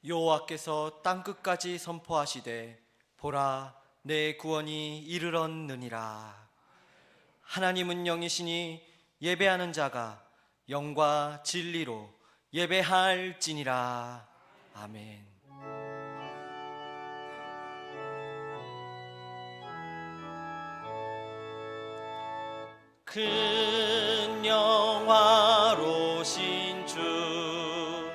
여호와께서 땅끝까지 선포하시되 보라 내 구원이 이르렀느니라. 하나님은 영이시니 예배하는 자가 영과 진리로 예배할지니라. 아멘. 큰 영화로신 주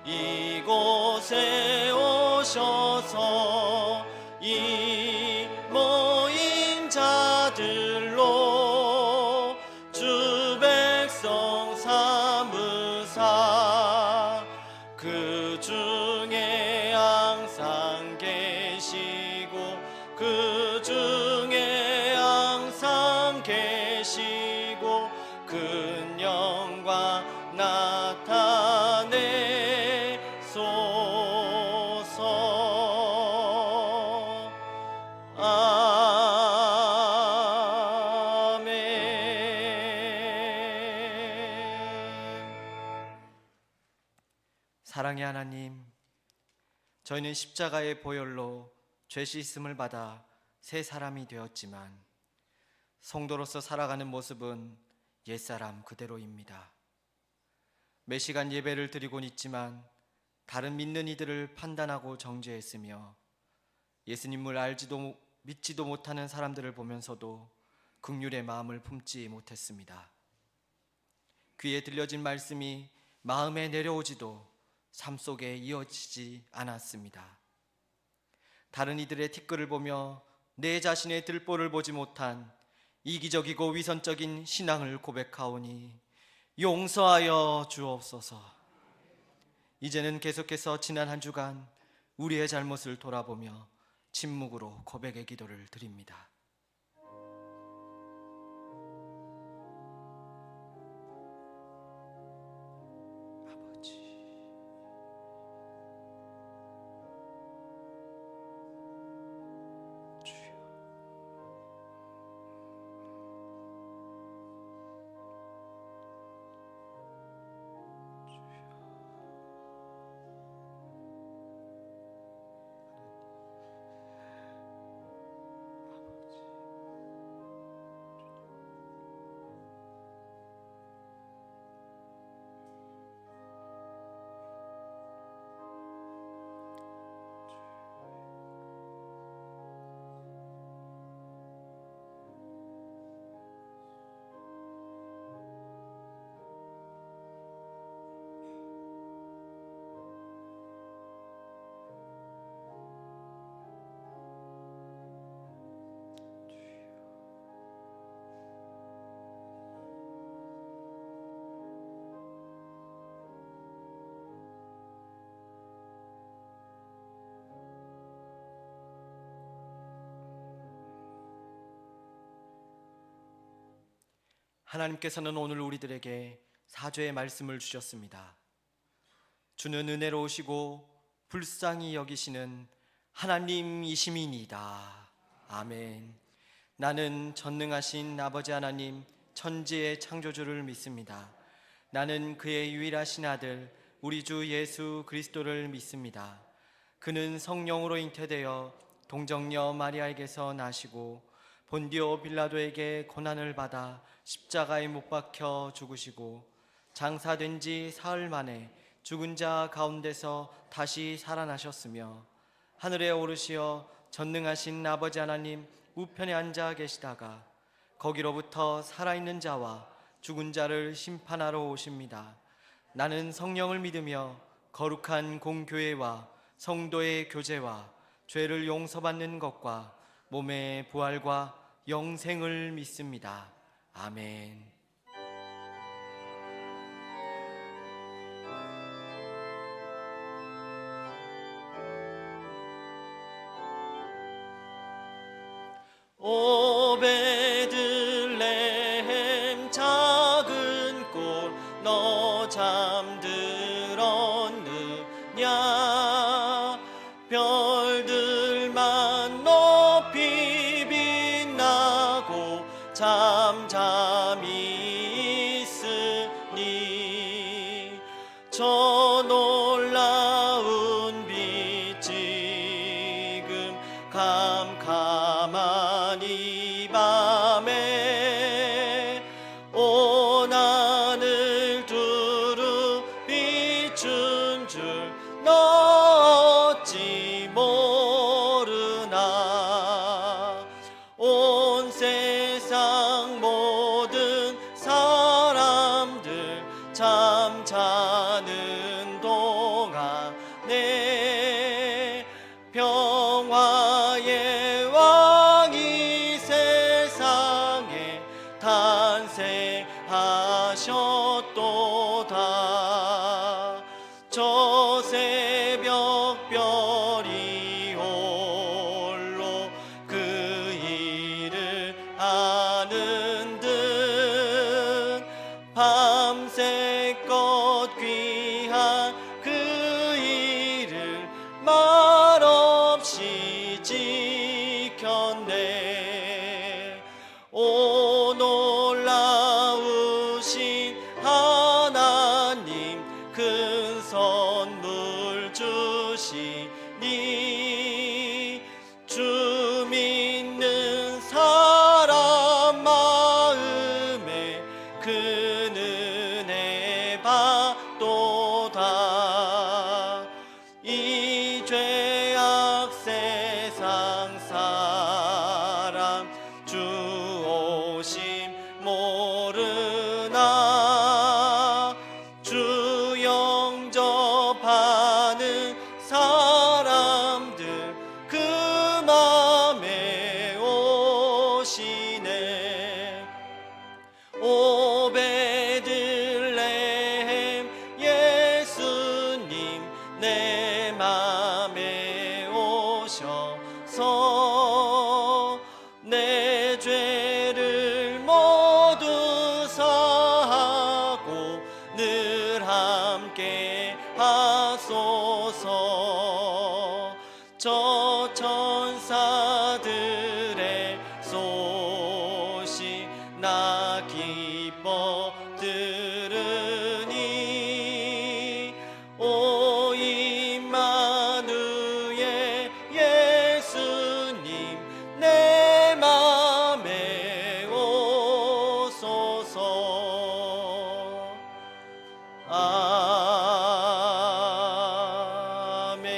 이곳에 오셔서 이 모인 자들로 주 백성 삼으사 그 중에 항상 계시고 그 중에 항상 계시고 큰 영광 나타내소서. 아멘. 사랑의 하나님, 저희는 십자가의 보혈로 죄 씻음을 받아 새 사람이 되었지만 성도로서 살아가는 모습은 옛사람 그대로입니다. 매시간 예배를 드리곤 있지만 다른 믿는 이들을 판단하고 정죄했으며 예수님을 알지도 믿지도 못하는 사람들을 보면서도 긍휼의 마음을 품지 못했습니다. 귀에 들려진 말씀이 마음에 내려오지도 삶 속에 이어지지 않았습니다. 다른 이들의 티끌을 보며 내 자신의 들보를 보지 못한 이기적이고 위선적인 신앙을 고백하오니 용서하여 주옵소서. 이제는 계속해서 지난 한 주간 우리의 잘못을 돌아보며 침묵으로 고백의 기도를 드립니다. 하나님께서는 오늘 우리들에게 사죄의 말씀을 주셨습니다. 주는 은혜로우시고 불쌍히 여기시는 하나님이심이니이다. 아멘. 나는 전능하신 아버지 하나님 천지의 창조주를 믿습니다. 나는 그의 유일하신 아들 우리 주 예수 그리스도를 믿습니다. 그는 성령으로 잉태되어 동정녀 마리아에게서 나시고 본디오 빌라도에게 고난을 받아 십자가에 못 박혀 죽으시고 장사된 지 사흘 만에 죽은 자 가운데서 다시 살아나셨으며 하늘에 오르시어 전능하신 아버지 하나님 우편에 앉아 계시다가 거기로부터 살아있는 자와 죽은 자를 심판하러 오십니다. 나는 성령을 믿으며 거룩한 공교회와 성도의 교제와 죄를 용서받는 것과 몸의 부활과 영생을 믿습니다. 아멘. 오 베들레헴 작은 골 너 잠들었느냐 별들만 높이 빛나고 잠잠히 줄 나 어찌 모르나. 온 세상 모든 사람들 잠자는 동안에 평화의 왕이 세상에 탄생하셨도다. 저 새벽 별이 홀로 그 일을 아는 듯 밤새껏 귀한 그 일을 말없이 지켰네. 오 놀라우신 하나님 큰 선물 주시니 주 믿는 사람 마음에 큰 은혜 받도다. 이 죄악 세상 사람 주 오심 모르나. 주 영접하는 사람들 그 맘에 오시네. 오 베들레헴 예수님 내 맘에 오셔서 내 죄를 모두 사하고 늘 함께 하소서. 저 천사들의 소식 나 기뻐 들으니 오 임마누엘 예수님 내 맘에 오소서. 아멘.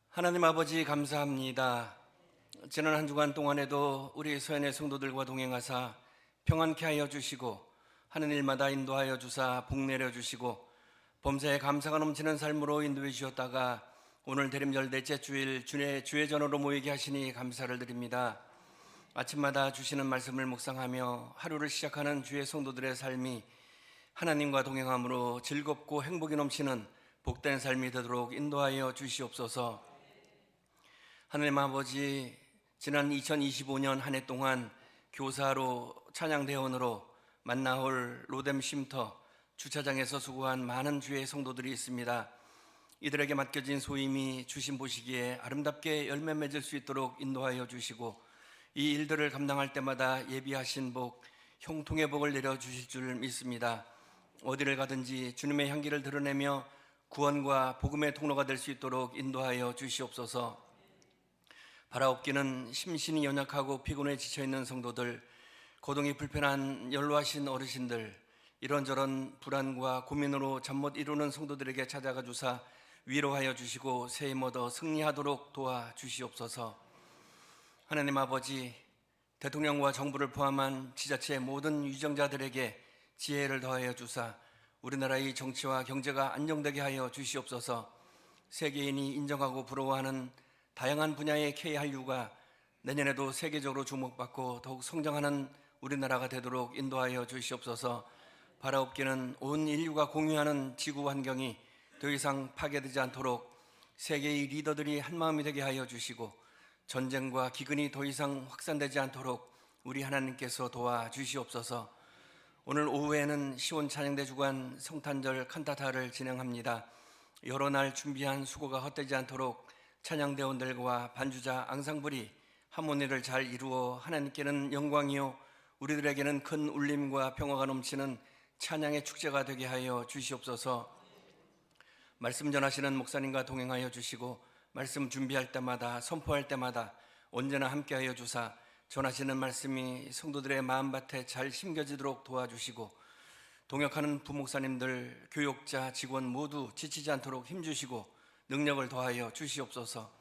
하나님 아버지 감사합니다. 지난 한 주간 동안에도 우리 서연의 성도들과 동행하사 평안케 하여 주시고 하는 일마다 인도하여 주사 복 내려 주시고 범사에 감사가 넘치는 삶으로 인도해 주셨다가 오늘 대림절 넷째 주일 주의 전으로 모이게 하시니 감사를 드립니다. 아침마다 주시는 말씀을 묵상하며 하루를 시작하는 주의 성도들의 삶이 하나님과 동행함으로 즐겁고 행복이 넘치는 복된 삶이 되도록 인도하여 주시옵소서. 하나님 아버지, 지난 2025년 한 해 동안 교사로 찬양대원으로 만나올 로뎀 쉼터 주차장에서 수고한 많은 주의 성도들이 있습니다. 이들에게 맡겨진 소임이 주신 보시기에 아름답게 열매 맺을 수 있도록 인도하여 주시고 이 일들을 감당할 때마다 예비하신 복, 형통의 복을 내려주실 줄 믿습니다. 어디를 가든지 주님의 향기를 드러내며 구원과 복음의 통로가 될 수 있도록 인도하여 주시옵소서. 바라옵기는 심신이 연약하고 피곤해 지쳐있는 성도들, 거동이 불편한 연로하신 어르신들, 이런저런 불안과 고민으로 잠 못 이루는 성도들에게 찾아가 주사 위로하여 주시고 새힘 얻어 승리하도록 도와주시옵소서. 하나님 아버지, 대통령과 정부를 포함한 지자체의 모든 유정자들에게 지혜를 더하여 주사 우리나라의 정치와 경제가 안정되게 하여 주시옵소서. 세계인이 인정하고 부러워하는 다양한 분야의 K한류가 내년에도 세계적으로 주목받고 더욱 성장하는 우리나라가 되도록 인도하여 주시옵소서. 바라옵기는 온 인류가 공유하는 지구 환경이 더 이상 파괴되지 않도록 세계의 리더들이 한마음이 되게 하여 주시고 전쟁과 기근이 더 이상 확산되지 않도록 우리 하나님께서 도와주시옵소서. 오늘 오후에는 시온 찬양대 주간 성탄절 칸타타를 진행합니다. 여러 날 준비한 수고가 헛되지 않도록 찬양대원들과 반주자 앙상블이 하모니를 잘 이루어 하나님께는 영광이요 우리들에게는 큰 울림과 평화가 넘치는 찬양의 축제가 되게 하여 주시옵소서. 말씀 전하시는 목사님과 동행하여 주시고 말씀 준비할 때마다 선포할 때마다 언제나 함께하여 주사 전하시는 말씀이 성도들의 마음밭에 잘 심겨지도록 도와주시고 동역하는 부목사님들, 교육자, 직원 모두 지치지 않도록 힘주시고 능력을 더하여 주시옵소서.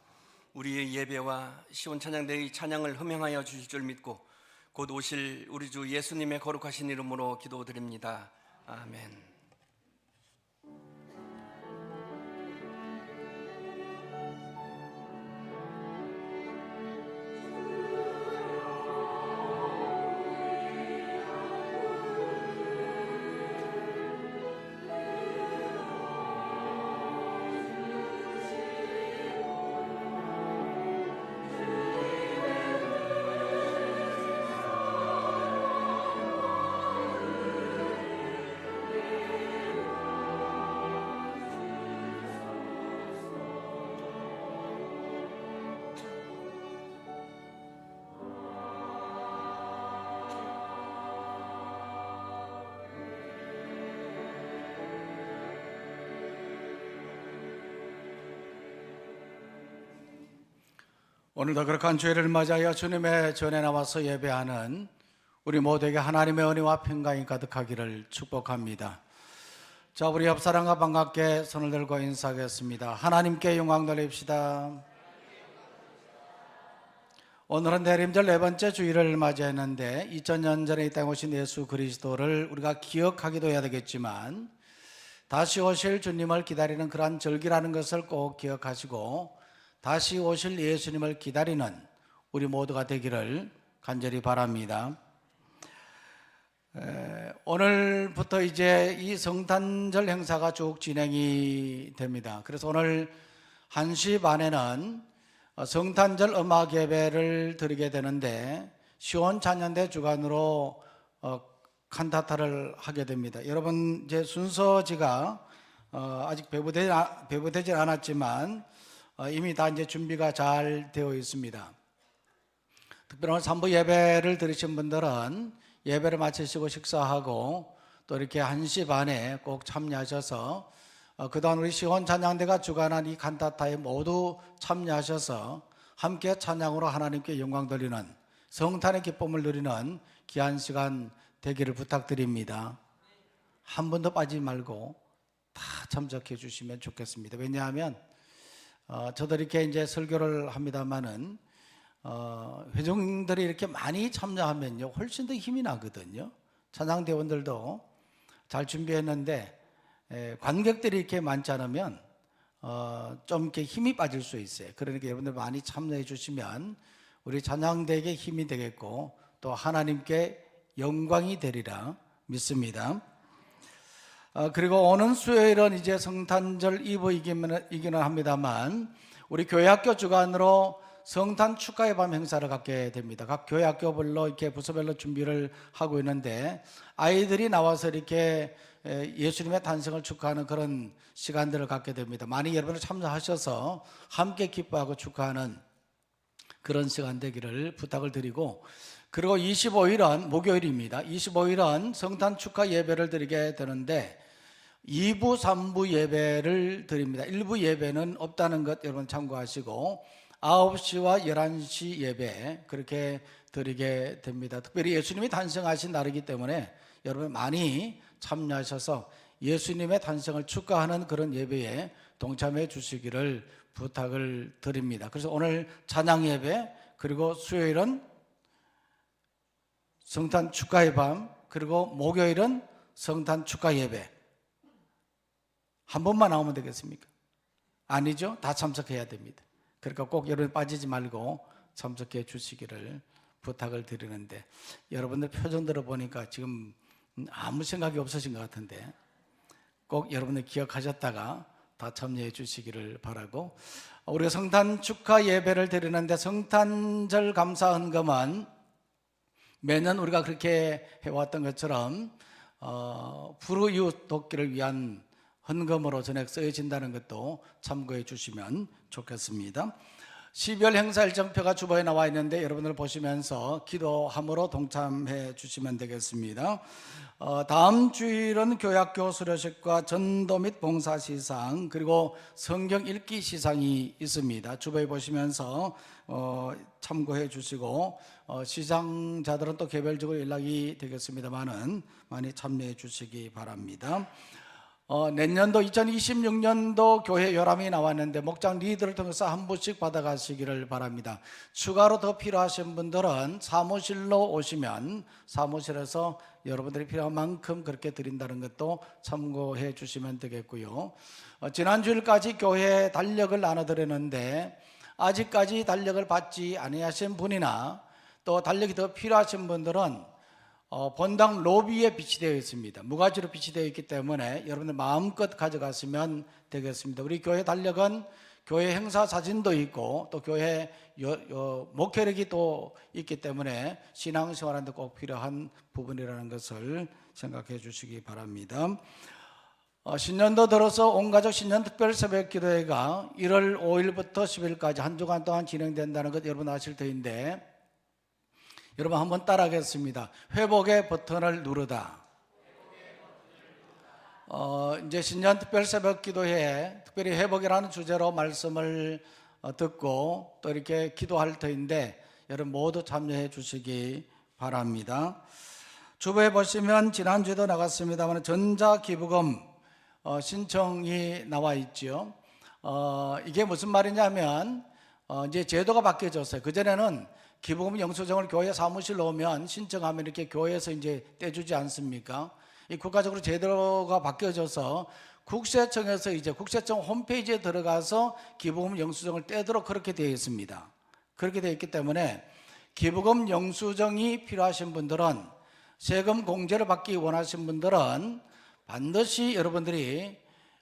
우리의 예배와 시온 찬양대의 찬양을 흠양하여 주실 줄 믿고 곧 오실 우리 주 예수님의 거룩하신 이름으로 기도드립니다. 아멘. 오늘도 거룩한 주일을 맞이하여 주님의 전에 나와서 예배하는 우리 모두에게 하나님의 은혜와 평강이 가득하기를 축복합니다. 자, 우리 옆 사람과 반갑게 손을 들고 인사하겠습니다. 하나님께 영광 돌립시다. 오늘은 대림절 네 번째 주일을 맞이했는데 2000년 전에 이 땅에 오신 예수 그리스도를 우리가 기억하기도 해야 되겠지만 다시 오실 주님을 기다리는 그러한 절기라는 것을 꼭 기억하시고 다시 오실 예수님을 기다리는 우리 모두가 되기를 간절히 바랍니다. 오늘부터 이제 이 성탄절 행사가 쭉 진행이 됩니다. 그래서 오늘 1시 반에는 성탄절 음악 예배를 드리게 되는데 시온 찬양대 주관으로 칸타타를 하게 됩니다. 여러분, 이제 순서지가 아직 배부되지 않았지만 이미 다 이제 준비가 잘 되어 있습니다. 특별히 오늘 3부 예배를 들으신 분들은 예배를 마치시고 식사하고 또 이렇게 1시 반에 꼭 참여하셔서 그동안 우리 시온 찬양대가 주관한 이 칸타타에 모두 참여하셔서 함께 찬양으로 하나님께 영광 돌리는 성탄의 기쁨을 누리는 귀한 시간 되기를 부탁드립니다. 한 번도 빠지지 말고 다 참석해 주시면 좋겠습니다. 왜냐하면 저도 이렇게 이제 설교를 합니다만은 회중들이 이렇게 많이 참여하면요 훨씬 더 힘이 나거든요. 찬양대원들도 잘 준비했는데 관객들이 이렇게 많지 않으면 좀 이렇게 힘이 빠질 수 있어요. 그러니까 여러분들 많이 참여해 주시면 우리 찬양대에게 힘이 되겠고 또 하나님께 영광이 되리라 믿습니다. 그리고 오는 수요일은 이제 성탄절 이브이기는 합니다만 우리 교회학교 주관으로 성탄 축가의 밤 행사를 갖게 됩니다. 각 교회학교별로 이렇게 부서별로 준비를 하고 있는데 아이들이 나와서 이렇게 예수님의 탄생을 축하하는 그런 시간들을 갖게 됩니다. 많이 여러분들 참여하셔서 함께 기뻐하고 축하하는 그런 시간 되기를 부탁을 드리고 그리고 25일은 목요일입니다. 25일은 성탄 축하 예배를 드리게 되는데 2부, 3부 예배를 드립니다. 1부 예배는 없다는 것 여러분 참고하시고 9시와 11시 예배 그렇게 드리게 됩니다. 특별히 예수님이 탄생하신 날이기 때문에 여러분 많이 참여하셔서 예수님의 탄생을 축하하는 그런 예배에 동참해 주시기를 부탁을 드립니다. 그래서 오늘 찬양 예배 그리고 수요일은 성탄 축가의 밤 그리고 목요일은 성탄 축가 예배 한 번만 나오면 되겠습니까? 아니죠. 다 참석해야 됩니다. 그러니까 꼭 여러분 빠지지 말고 참석해 주시기를 부탁을 드리는데 여러분들 표정들을 보니까 지금 아무 생각이 없으신 것 같은데 꼭 여러분들 기억하셨다가 다 참여해 주시기를 바라고 우리가 성탄 축하 예배를 드리는데 성탄절 감사 헌금은 매년 우리가 그렇게 해왔던 것처럼 불우이웃 돕기를 위한 헌금으로 전액 쓰여진다는 것도 참고해 주시면 좋겠습니다. 12월 행사 일정표가 주보에 나와 있는데 여러분들 보시면서 기도함으로 동참해 주시면 되겠습니다. 다음 주일은 교약교 수료식과 전도 및 봉사 시상 그리고 성경 읽기 시상이 있습니다. 주보에 보시면서 참고해 주시고 시상자들은 또 개별적으로 연락이 되겠습니다만은 많이 참여해 주시기 바랍니다. 내년도 2026년도 교회 요람이 나왔는데 목장 리더를 통해서 한 분씩 받아가시기를 바랍니다. 추가로 더 필요하신 분들은 사무실로 오시면 사무실에서 여러분들이 필요한 만큼 그렇게 드린다는 것도 참고해 주시면 되겠고요. 지난 주일까지 교회 달력을 나눠드렸는데 아직까지 달력을 받지 아니하신 분이나 또 달력이 더 필요하신 분들은 본당 로비에 비치되어 있습니다. 무가지로 비치되어 있기 때문에 여러분들 마음껏 가져가시면 되겠습니다. 우리 교회 달력은 교회 행사 사진도 있고 또 교회 목회력이 또 있기 때문에 신앙생활하는데 꼭 필요한 부분이라는 것을 생각해 주시기 바랍니다. 신년도 들어서 온가족 신년 특별 새벽 기도회가 1월 5일부터 10일까지 한 주간 동안 진행된다는 것 여러분 아실 터인데 여러분 한번 따라하겠습니다. 회복의 버튼을 누르다. 이제 신년 특별 새벽 기도회에 특별히 회복이라는 주제로 말씀을 듣고 또 이렇게 기도할 터인데 여러분 모두 참여해 주시기 바랍니다. 주보에 보시면 지난주에도 나갔습니다만 전자기부금 신청이 나와 있죠. 이게 무슨 말이냐면 이제 제도가 바뀌어졌어요. 그전에는 기부금 영수증을 교회 사무실로 오면 신청하면 이렇게 교회에서 이제 떼주지 않습니까? 이 국가적으로 제도가 바뀌어져서 국세청에서 이제 국세청 홈페이지에 들어가서 기부금 영수증을 떼도록 그렇게 되어 있습니다. 그렇게 되어 있기 때문에 기부금 영수증이 필요하신 분들은 세금 공제를 받기 원하신 분들은 반드시 여러분들이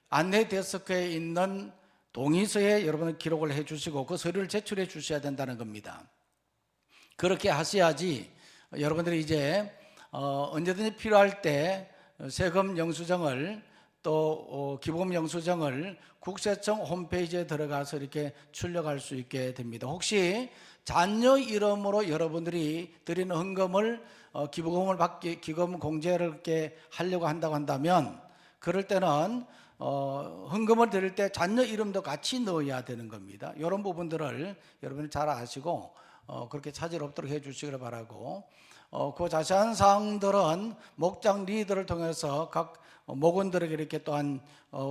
안내 데스크에 있는 동의서에 여러분들 기록을 해 주시고 그 서류를 제출해 주셔야 된다는 겁니다. 그렇게 하셔야지 여러분들이 이제 언제든지 필요할 때 세금 영수증을 또 기부금 영수증을 국세청 홈페이지에 들어가서 이렇게 출력할 수 있게 됩니다. 혹시 자녀 이름으로 여러분들이 드리는 헌금을 기부금을 받기 기금 공제를 이렇게 하려고 한다고 한다면 그럴 때는 헌금을 드릴 때 자녀 이름도 같이 넣어야 되는 겁니다. 이런 부분들을 여러분이 잘 아시고 그렇게 차질 없도록 해 주시기를 바라고 그 자세한 사항들은 목장 리더를 통해서 각 목원들에게 이렇게 또한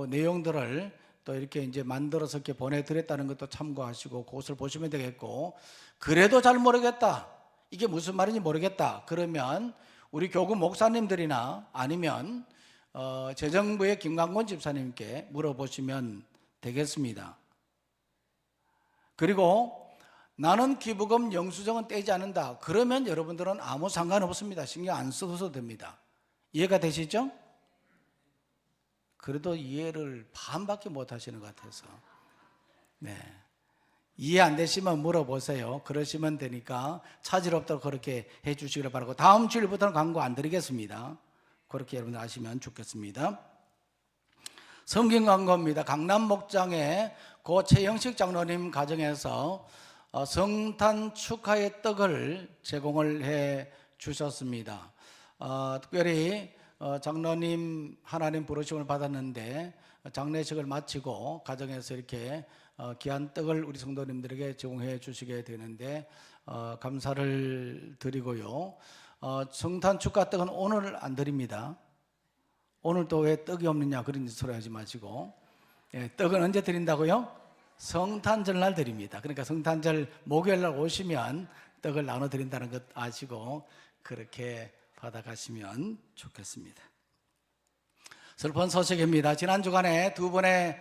내용들을 또 이렇게 이제 만들어서 이렇게 보내드렸다는 것도 참고하시고 그것을 보시면 되겠고 그래도 잘 모르겠다 이게 무슨 말인지 모르겠다 그러면 우리 교구 목사님들이나 아니면 재정부의 김광곤 집사님께 물어보시면 되겠습니다. 그리고 나는 기부금 영수증은 떼지 않는다. 그러면 여러분들은 아무 상관없습니다. 신경 안 써도 됩니다. 이해가 되시죠? 그래도 이해를 반밖에 못 하시는 것 같아서. 네. 이해 안 되시면 물어보세요. 그러시면 되니까 차질 없도록 그렇게 해 주시기를 바라고 다음 주일부터는 광고 안 드리겠습니다. 그렇게 여러분들 아시면 좋겠습니다. 성경 광고입니다. 강남 목장의 고 최영식 장로님 가정에서 성탄 축하의 떡을 제공을 해 주셨습니다. 특별히 장로님 하나님 부르심을 받았는데 장례식을 마치고 가정에서 이렇게 귀한 떡을 우리 성도님들에게 제공해 주시게 되는데 감사를 드리고요. 성탄 축하 떡은 오늘 안 드립니다. 오늘 또 왜 떡이 없느냐 그런 소리 하지 마시고 떡은 언제 드린다고요? 성탄절 드립니다. 그러니까 성탄절 목요일 날 오시면 떡을 나눠 드린다는 것 아시고 그렇게 받아가시면 좋겠습니다. 슬픈 소식입니다. 지난 주간에 두 건의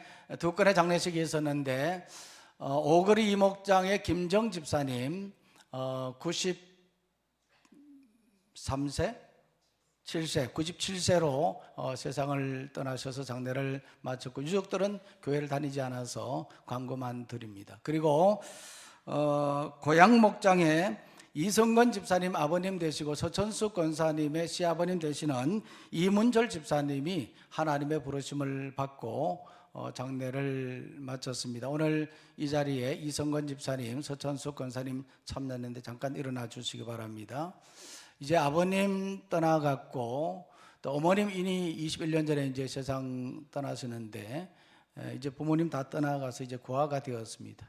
장례식이 있었는데 오거리 이목장의 김정 집사님 97세로 세상을 떠나셔서 장례를 마쳤고 유족들은 교회를 다니지 않아서 광고만 드립니다. 그리고 고향 목장에 이성건 집사님 아버님 되시고 서천수 권사님의 시아버님 되시는 이문절 집사님이 하나님의 부르심을 받고 장례를 마쳤습니다. 오늘 이 자리에 이성건 집사님, 서천숙 권사님 참여했는데 잠깐 일어나 주시기 바랍니다. 이제 아버님 떠나갔고 또 어머님 이미 21년 전에 이제 세상 떠나시는데 이제 부모님 다 떠나가서 이제 고아가 되었습니다.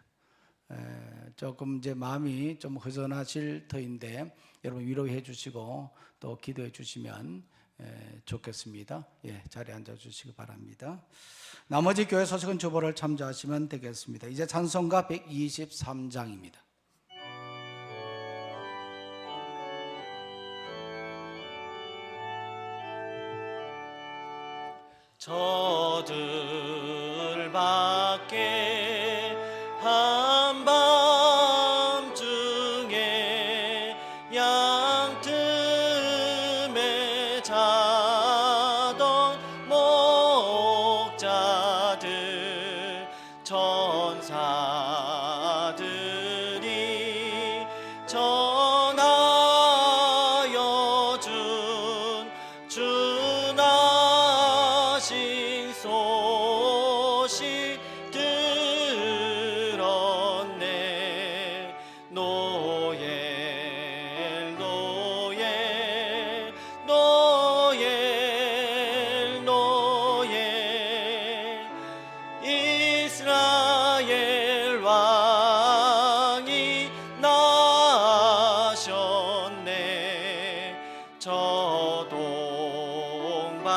조금 이제 마음이 좀 허전하실 터인데 여러분 위로해 주시고 또 기도해 주시면 좋겠습니다. 예, 자리에 앉아 주시기 바랍니다. 나머지 교회 소식은 주보를 참조하시면 되겠습니다. 이제 찬송가 123장입니다. 저들 밖에 한밤중에 양틈에 자던 목자들 천사들이 전하여 준 주나신 소식 들었네. 노엘 노엘 노엘 노엘 이스라엘 왕이 나셨네. 저 동방에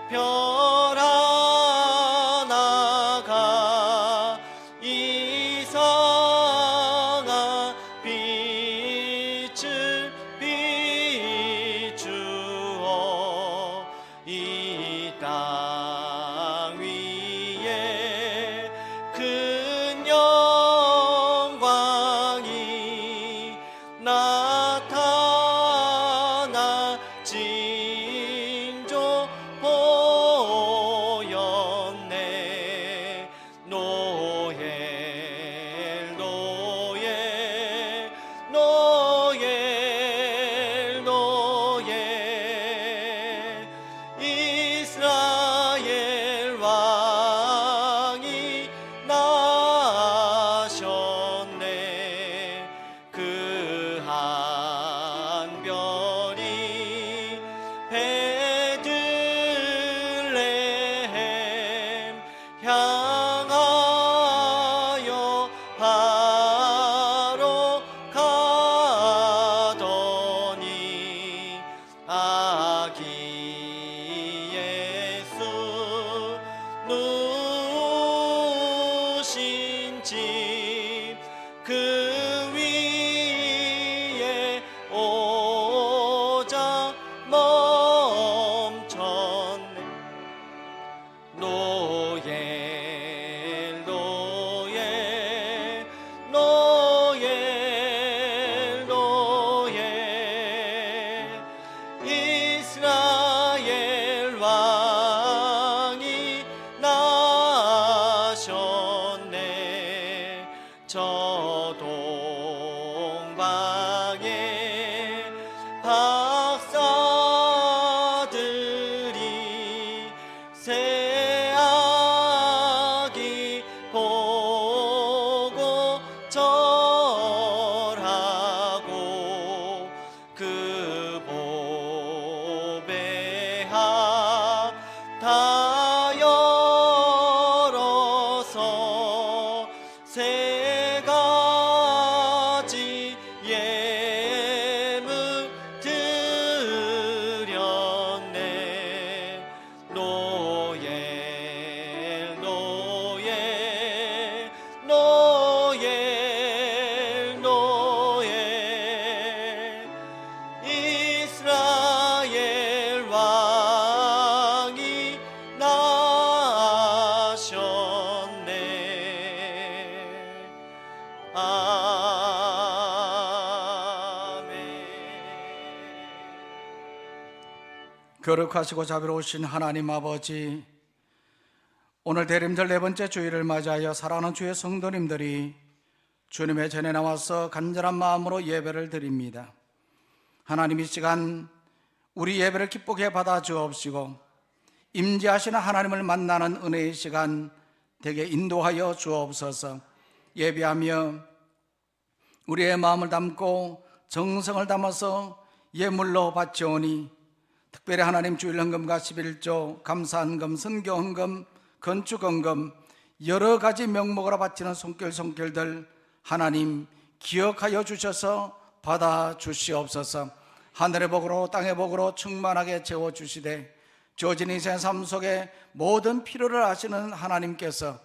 별 하나가 이상한 빛을 비추어 이 땅 위에 큰 영광이 나타나 징조 보였네. 노엘 노엘 노엘 노엘 이스라엘 왕이 나셨네. 그 한 별이 베들레헴 향하여 바로 가더니 아기 예수 누우신 집 그 위에 오자 멈췄네. 노엘 노엘 노엘 노엘 이스라엘 왕이 나셨네. 저 동방에 박사들이 새 아기 보고 절하고 그 보배하 다 열어서 세 가지 예물 드렸네. 노엘 노엘 노엘 노엘 이스라엘 왕이 나셨네. 아멘. 거룩하시고 자비로우신 하나님 아버지, 오늘 대림절 네 번째 주일을 맞이하여 사랑하는 주의 성도님들이 주님의 전에 나와서 간절한 마음으로 예배를 드립니다. 하나님, 이 시간 우리 예배를 기쁘게 받아 주옵시고 임재하시는 하나님을 만나는 은혜의 시간 되게 인도하여 주옵소서. 예배하며 우리의 마음을 담고 정성을 담아서 예물로 바치오니 특별히 하나님 주일 헌금과 11조, 감사헌금, 선교헌금, 건축헌금 여러 가지 명목으로 바치는 손길들 하나님 기억하여 주셔서 받아 주시옵소서. 하늘의 복으로 땅의 복으로 충만하게 채워주시되 주어진 인생의 삶 속에 모든 필요를 아시는 하나님께서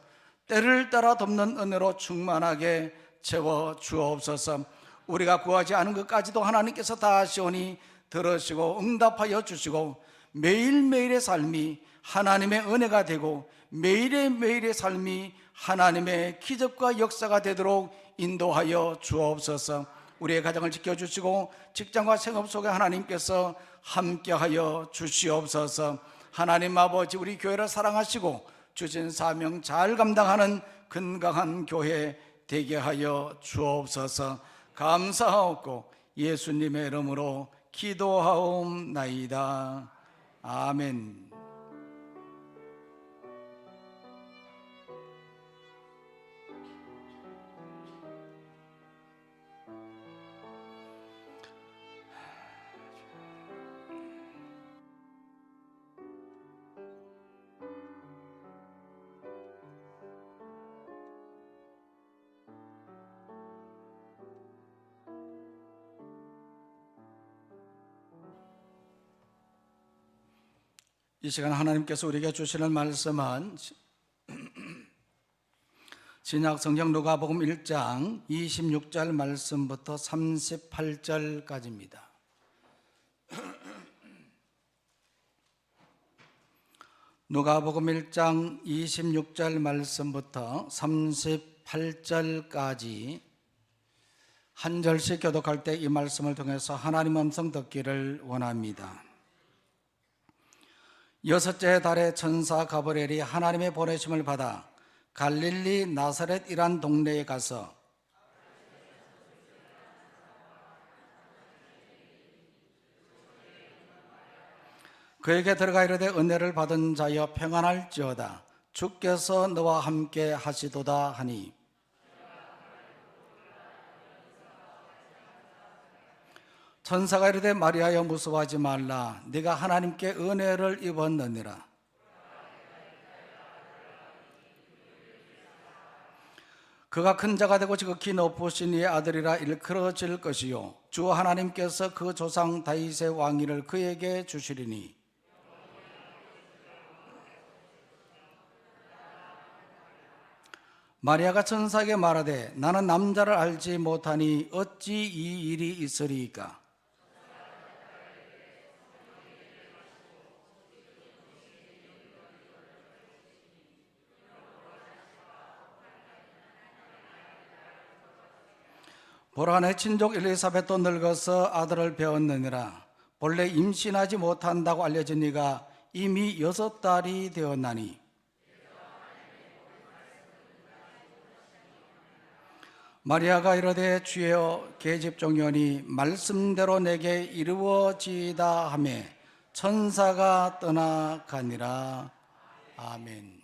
때를 따라 돕는 은혜로 충만하게 채워주옵소서. 우리가 구하지 않은 것까지도 하나님께서 다 하시오니 들으시고 응답하여 주시고 매일매일의 삶이 하나님의 은혜가 되고 매일의 삶이 하나님의 기적과 역사가 되도록 인도하여 주옵소서. 우리의 가정을 지켜주시고 직장과 생업 속에 하나님께서 함께하여 주시옵소서. 하나님 아버지, 우리 교회를 사랑하시고 주신 사명 잘 감당하는 건강한 교회 되게 하여 주옵소서. 감사하옵고 예수님의 이름으로 기도하옵나이다. 아멘. 이 시간 하나님께서 우리에게 주시는 말씀은 신약 성경 누가복음 1장 26절 말씀부터 38절까지입니다. 누가복음 1장 26절 말씀부터 38절까지 한 절씩 교독할 때 이 말씀을 통해서 하나님 음성 듣기를 원합니다. 여섯째 달에 천사 가브리엘이 하나님의 보내심을 받아 갈릴리 나사렛이란 동네에 가서 그에게 들어가 이르되 은혜를 받은 자여 평안할지어다. 주께서 너와 함께 하시도다 하니 천사가 이르되 마리아여 무서워하지 말라. 네가 하나님께 은혜를 입었느니라. 그가 큰 자가 되고 지극히 높으신 이의 아들이라 일컬어질 것이요 주 하나님께서 그 조상 다윗의 왕위를 그에게 주시리니 마리아가 천사에게 말하되 나는 남자를 알지 못하니 어찌 이 일이 있으리이까. 보라 내 친족 엘리사벳도 늙어서 아들을 배웠느니라. 본래 임신하지 못한다고 알려진 이가 이미 6달이 되었나니 마리아가 이르되 주여 계집종이오니 말씀대로 내게 이루어지이다 하며 천사가 떠나가니라. 아멘.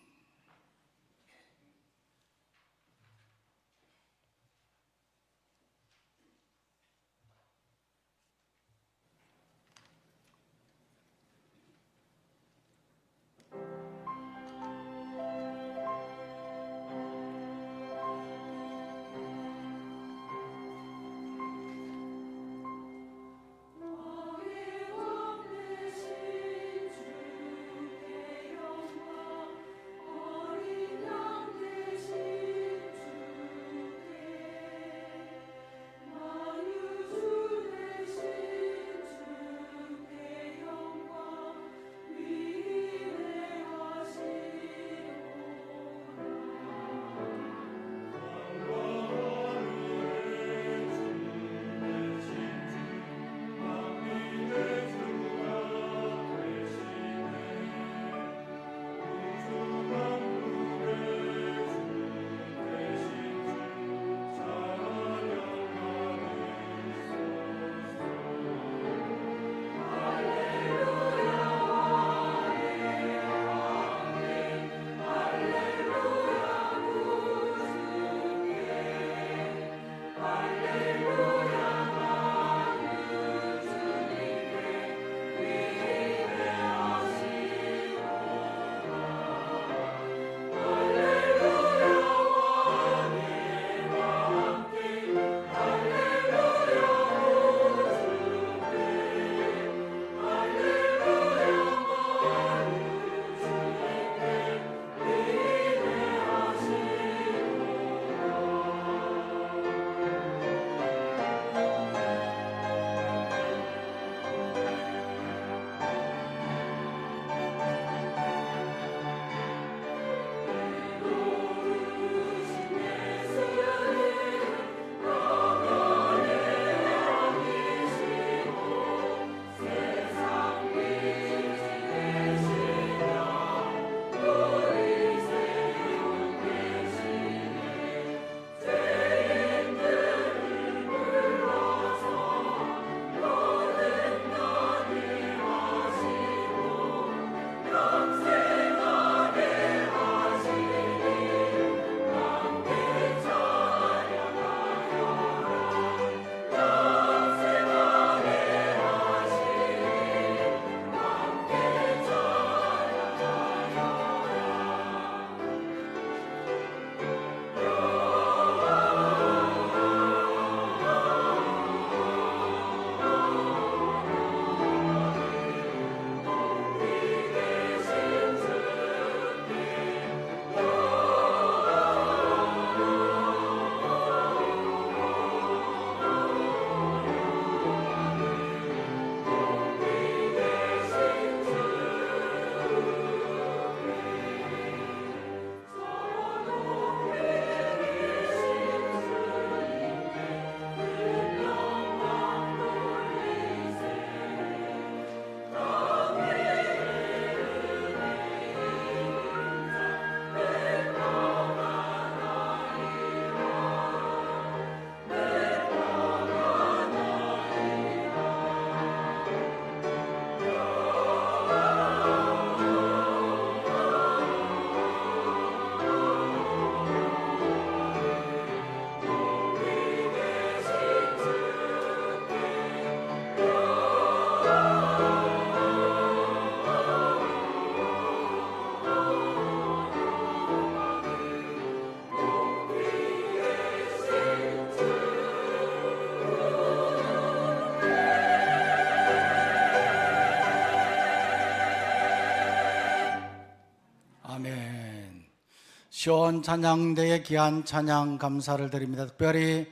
시온 찬양대의 귀한 찬양 감사를 드립니다. 특별히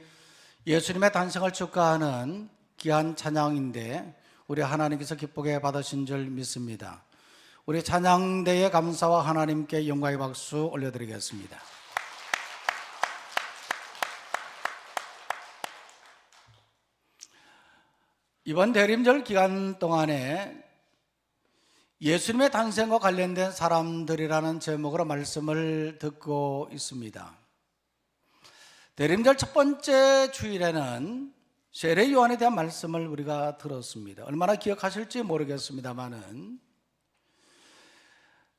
예수님의 탄생을 축하하는 귀한 찬양인데 우리 하나님께서 기쁘게 받으신 줄 믿습니다. 우리 찬양대의 감사와 하나님께 영광의 박수 올려드리겠습니다. 이번 대림절 기간 동안에 예수님의 탄생과 관련된 사람들이라는 제목으로 말씀을 듣고 있습니다. 대림절 첫 번째 주일에는 세례 요한에 대한 말씀을 우리가 들었습니다. 얼마나 기억하실지 모르겠습니다만은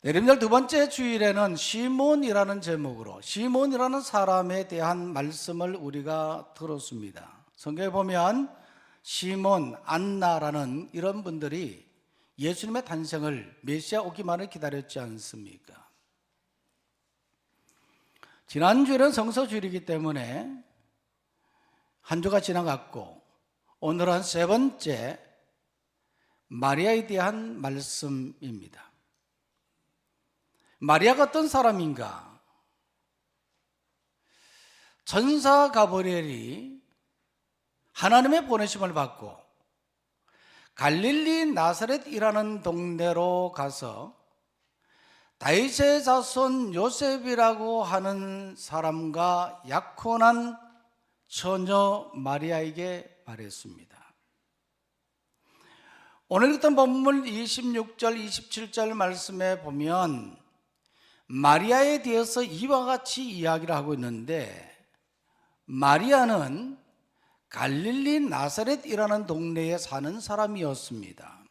대림절 두 번째 주일에는 시몬이라는 제목으로 시몬이라는 사람에 대한 말씀을 우리가 들었습니다. 성경에 보면 시몬, 안나라는 이런 분들이 예수님의 탄생을 메시아 오기만을 기다렸지 않습니까? 지난주에는 성서주일이기 때문에 한 주가 지나갔고 오늘은 세 번째 마리아에 대한 말씀입니다. 마리아가 어떤 사람인가? 천사 가브리엘이 하나님의 보내심을 받고 갈릴리 나사렛이라는 동네로 가서 다윗의 자손 요셉이라고 하는 사람과 약혼한 처녀 마리아에게 말했습니다. 오늘 읽던 본문 26절 27절 말씀에 보면 마리아에 대해서 이와 같이 이야기를 하고 있는데 마리아는 갈릴리 나사렛이라는 동네에 사는 사람이었습니다.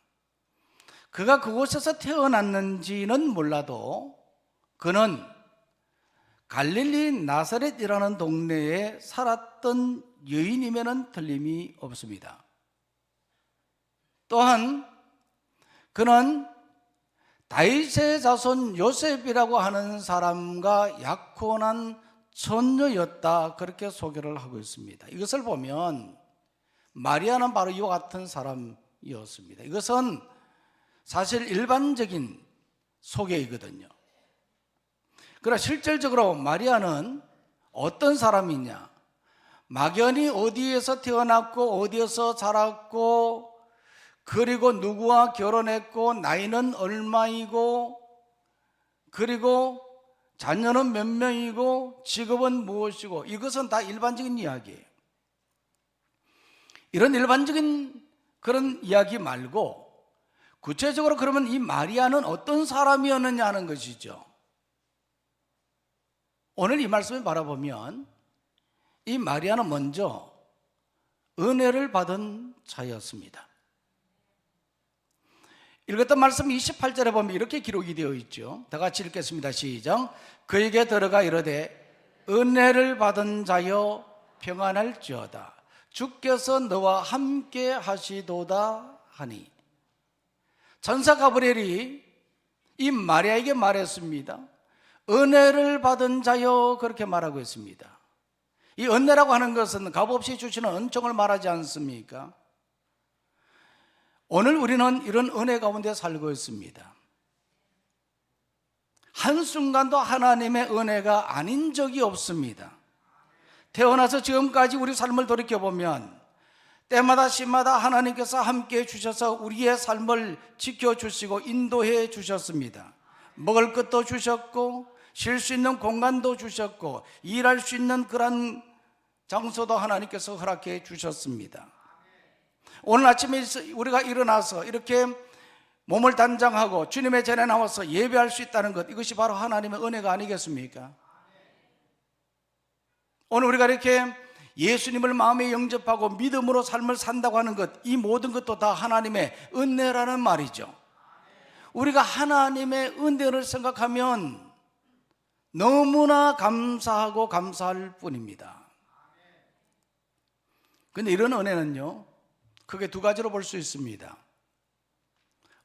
그가 그곳에서 태어났는지는 몰라도 그는 갈릴리 나사렛이라는 동네에 살았던 여인이면은 틀림이 없습니다. 또한 그는 다윗의 자손 요셉이라고 하는 사람과 약혼한 처녀였다, 그렇게 소개를 하고 있습니다. 이것을 보면 마리아는 바로 이와 같은 사람이었습니다. 이것은 사실 일반적인 소개이거든요. 그러나 실질적으로 마리아는 어떤 사람이냐? 막연히 어디에서 태어났고 어디에서 자랐고 그리고 누구와 결혼했고 나이는 얼마이고 그리고 자녀는 몇 명이고 직업은 무엇이고 이것은 다 일반적인 이야기예요. 이런 일반적인 그런 이야기 말고 구체적으로 그러면 이 마리아는 어떤 사람이었느냐 하는 것이죠. 오늘 이 말씀을 바라보면 이 마리아는 먼저 은혜를 받은 자였습니다. 읽었던 말씀 28절에 보면 이렇게 기록이 되어 있죠. 다 같이 읽겠습니다. 시작. 그에게 들어가 이르되 은혜를 받은 자여 평안할지어다. 주께서 너와 함께 하시도다 하니. 천사 가브리엘이 이 마리아에게 말했습니다. 은혜를 받은 자여, 그렇게 말하고 있습니다. 이 은혜라고 하는 것은 값없이 주시는 은총을 말하지 않습니까? 오늘 우리는 이런 은혜 가운데 살고 있습니다. 한순간도 하나님의 은혜가 아닌 적이 없습니다. 태어나서 지금까지 우리 삶을 돌이켜보면 때마다 시마다 하나님께서 함께해 주셔서 우리의 삶을 지켜주시고 인도해 주셨습니다. 먹을 것도 주셨고 쉴 수 있는 공간도 주셨고 일할 수 있는 그런 장소도 하나님께서 허락해 주셨습니다. 오늘 아침에 우리가 일어나서 이렇게 몸을 단장하고 주님의 전에 나와서 예배할 수 있다는 것, 이것이 바로 하나님의 은혜가 아니겠습니까? 오늘 우리가 이렇게 예수님을 마음에 영접하고 믿음으로 삶을 산다고 하는 것, 이 모든 것도 다 하나님의 은혜라는 말이죠. 우리가 하나님의 은혜를 생각하면 너무나 감사하고 감사할 뿐입니다. 그런데 이런 은혜는요, 크게 두 가지로 볼 수 있습니다.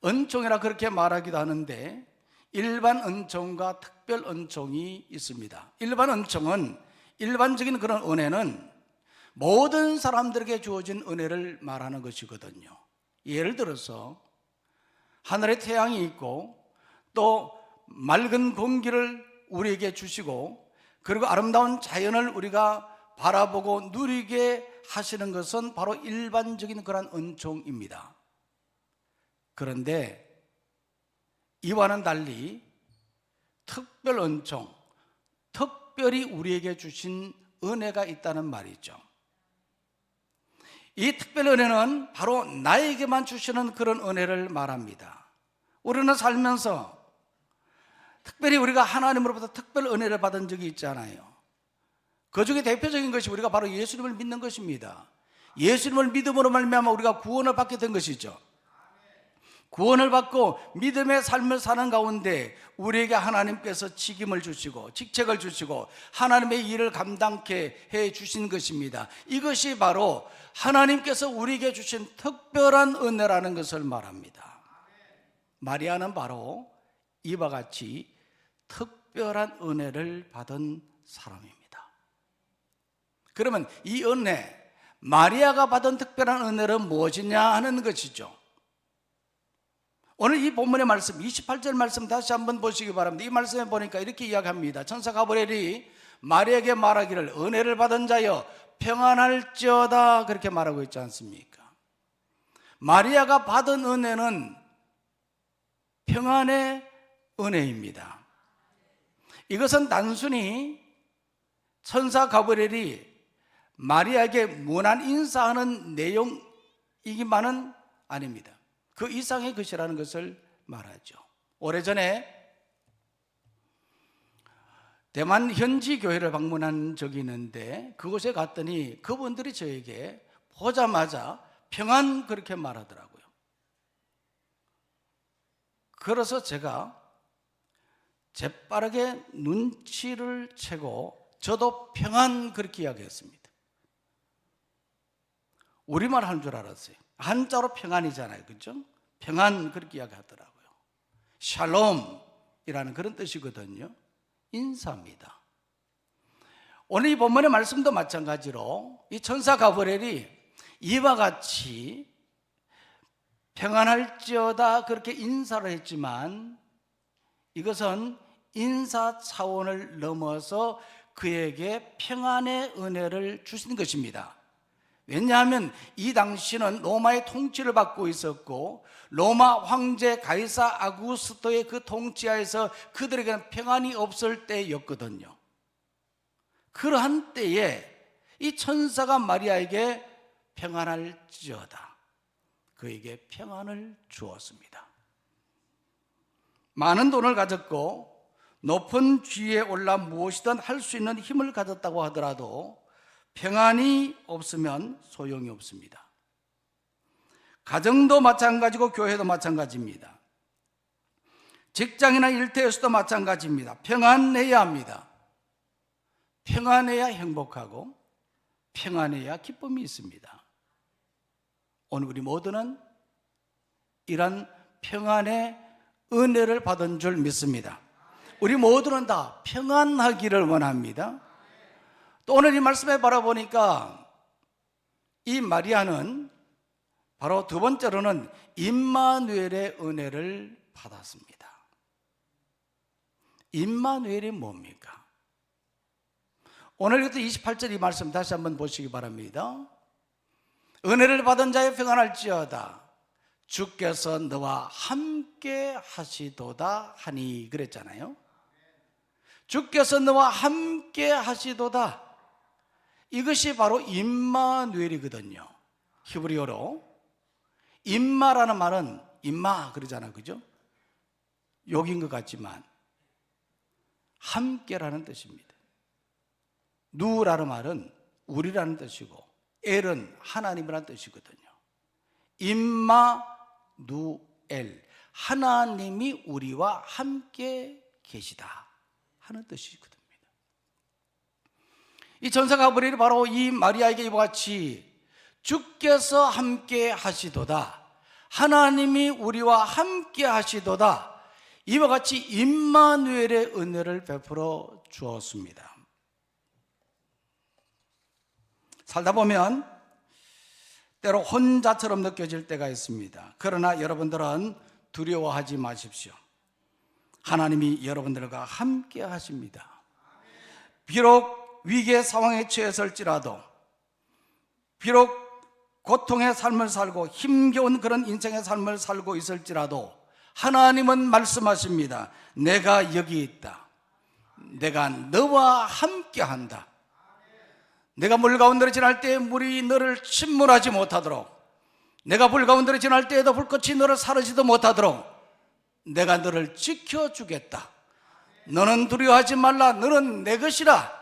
은총이라 그렇게 말하기도 하는데 일반 은총과 특별 은총이 있습니다. 일반 은총은, 일반적인 그런 은혜는 모든 사람들에게 주어진 은혜를 말하는 것이거든요. 예를 들어서 하늘에 태양이 있고 또 맑은 공기를 우리에게 주시고 그리고 아름다운 자연을 우리가 바라보고 누리게 하시는 것은 바로 일반적인 그런 은총입니다. 그런데 이와는 달리 특별 은총, 특별히 우리에게 주신 은혜가 있다는 말이죠. 이 특별 은혜는 바로 나에게만 주시는 그런 은혜를 말합니다. 우리는 살면서 특별히 우리가 하나님으로부터 특별 은혜를 받은 적이 있잖아요. 그 중에 대표적인 것이 우리가 바로 예수님을 믿는 것입니다. 예수님을 믿음으로 말미암아 우리가 구원을 받게 된 것이죠. 구원을 받고 믿음의 삶을 사는 가운데 우리에게 하나님께서 직임을 주시고 직책을 주시고 하나님의 일을 감당케 해 주신 것입니다. 이것이 바로 하나님께서 우리에게 주신 특별한 은혜라는 것을 말합니다. 마리아는 바로 이와 같이 특별한 은혜를 받은 사람입니다. 그러면 이 은혜, 마리아가 받은 특별한 은혜는 무엇이냐 하는 것이죠. 오늘 이 본문의 말씀 28절 말씀 다시 한번 보시기 바랍니다. 이 말씀에 보니까 이렇게 이야기합니다. 천사 가브리엘이 마리아에게 말하기를 은혜를 받은 자여 평안할지어다 그렇게 말하고 있지 않습니까? 마리아가 받은 은혜는 평안의 은혜입니다. 이것은 단순히 천사 가브리엘이 마리아에게 무난 인사하는 내용이기만은 아닙니다. 그 이상의 것이라는 것을 말하죠. 오래전에 대만 현지 교회를 방문한 적이 있는데 그곳에 갔더니 그분들이 저에게 보자마자 평안 그렇게 말하더라고요. 그래서 제가 재빠르게 눈치를 채고 저도 평안 그렇게 이야기했습니다. 우리말 하는 줄 알았어요. 한자로 평안이잖아요, 그렇죠? 평안 그렇게 이야기하더라고요. 샬롬이라는 그런 뜻이거든요. 인사입니다. 오늘 이 본문의 말씀도 마찬가지로 이 천사 가브리엘이 이와 같이 평안할지어다 그렇게 인사를 했지만 이것은 인사 차원을 넘어서 그에게 평안의 은혜를 주신 것입니다. 왜냐하면 이 당시는 로마의 통치를 받고 있었고 로마 황제 가이사 아구스토의 그 통치하에서 그들에게는 평안이 없을 때였거든요. 그러한 때에 이 천사가 마리아에게 평안할지어다 그에게 평안을 주었습니다. 많은 돈을 가졌고 높은 지위에 올라 무엇이든 할 수 있는 힘을 가졌다고 하더라도 평안이 없으면 소용이 없습니다. 가정도 마찬가지고 교회도 마찬가지입니다. 직장이나 일터에서도 마찬가지입니다. 평안해야 합니다. 평안해야 행복하고 평안해야 기쁨이 있습니다. 오늘 우리 모두는 이런 평안의 은혜를 받은 줄 믿습니다. 우리 모두는 다 평안하기를 원합니다. 또 오늘 이 말씀에 바라보니까 이 마리아는 바로 두 번째로는 임마누엘의 은혜를 받았습니다. 임마누엘이 뭡니까? 오늘 28절 이 말씀 다시 한번 보시기 바랍니다. 은혜를 받은 자여 평안할지어다 주께서 너와 함께 하시도다 하니 그랬잖아요. 주께서 너와 함께 하시도다 이것이 바로 임마누엘이거든요. 히브리어로 임마라는 말은 임마 그러잖아요, 그죠? 욕인 것 같지만 함께라는 뜻입니다. 누라는 말은 우리라는 뜻이고 엘은 하나님이라는 뜻이거든요. 임마누엘 하나님이 우리와 함께 계시다 하는 뜻이거든요. 이 천사 가브리엘이 바로 이 마리아에게 이와 같이 주께서 함께 하시도다 하나님이 우리와 함께 하시도다 이와 같이 임마누엘의 은혜를 베풀어 주었습니다. 살다 보면 때로 혼자처럼 느껴질 때가 있습니다. 그러나 여러분들은 두려워하지 마십시오. 하나님이 여러분들과 함께 하십니다. 비록 위기의 상황에 처했을지라도, 비록 고통의 삶을 살고 힘겨운 그런 인생의 삶을 살고 있을지라도 하나님은 말씀하십니다. 내가 여기 있다. 내가 너와 함께 한다. 내가 물 가운데로 지날 때에 물이 너를 침몰하지 못하도록, 내가 불 가운데로 지날 때에도 불꽃이 너를 사르지도 못하도록 내가 너를 지켜주겠다. 너는 두려워하지 말라. 너는 내 것이라.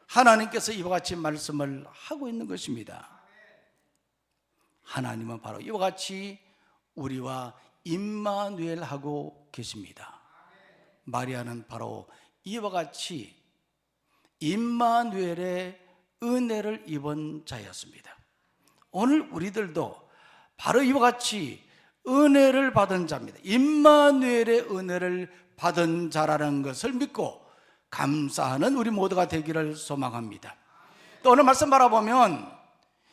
하나님께서 이와 같이 말씀을 하고 있는 것입니다. 하나님은 바로 이와 같이 우리와 임마누엘하고 계십니다. 마리아는 바로 이와 같이 임마누엘의 은혜를 입은 자였습니다. 오늘 우리들도 바로 이와 같이 은혜를 받은 자입니다. 임마누엘의 은혜를 받은 자라는 것을 믿고 감사하는 우리 모두가 되기를 소망합니다. 또 오늘 말씀 바라보면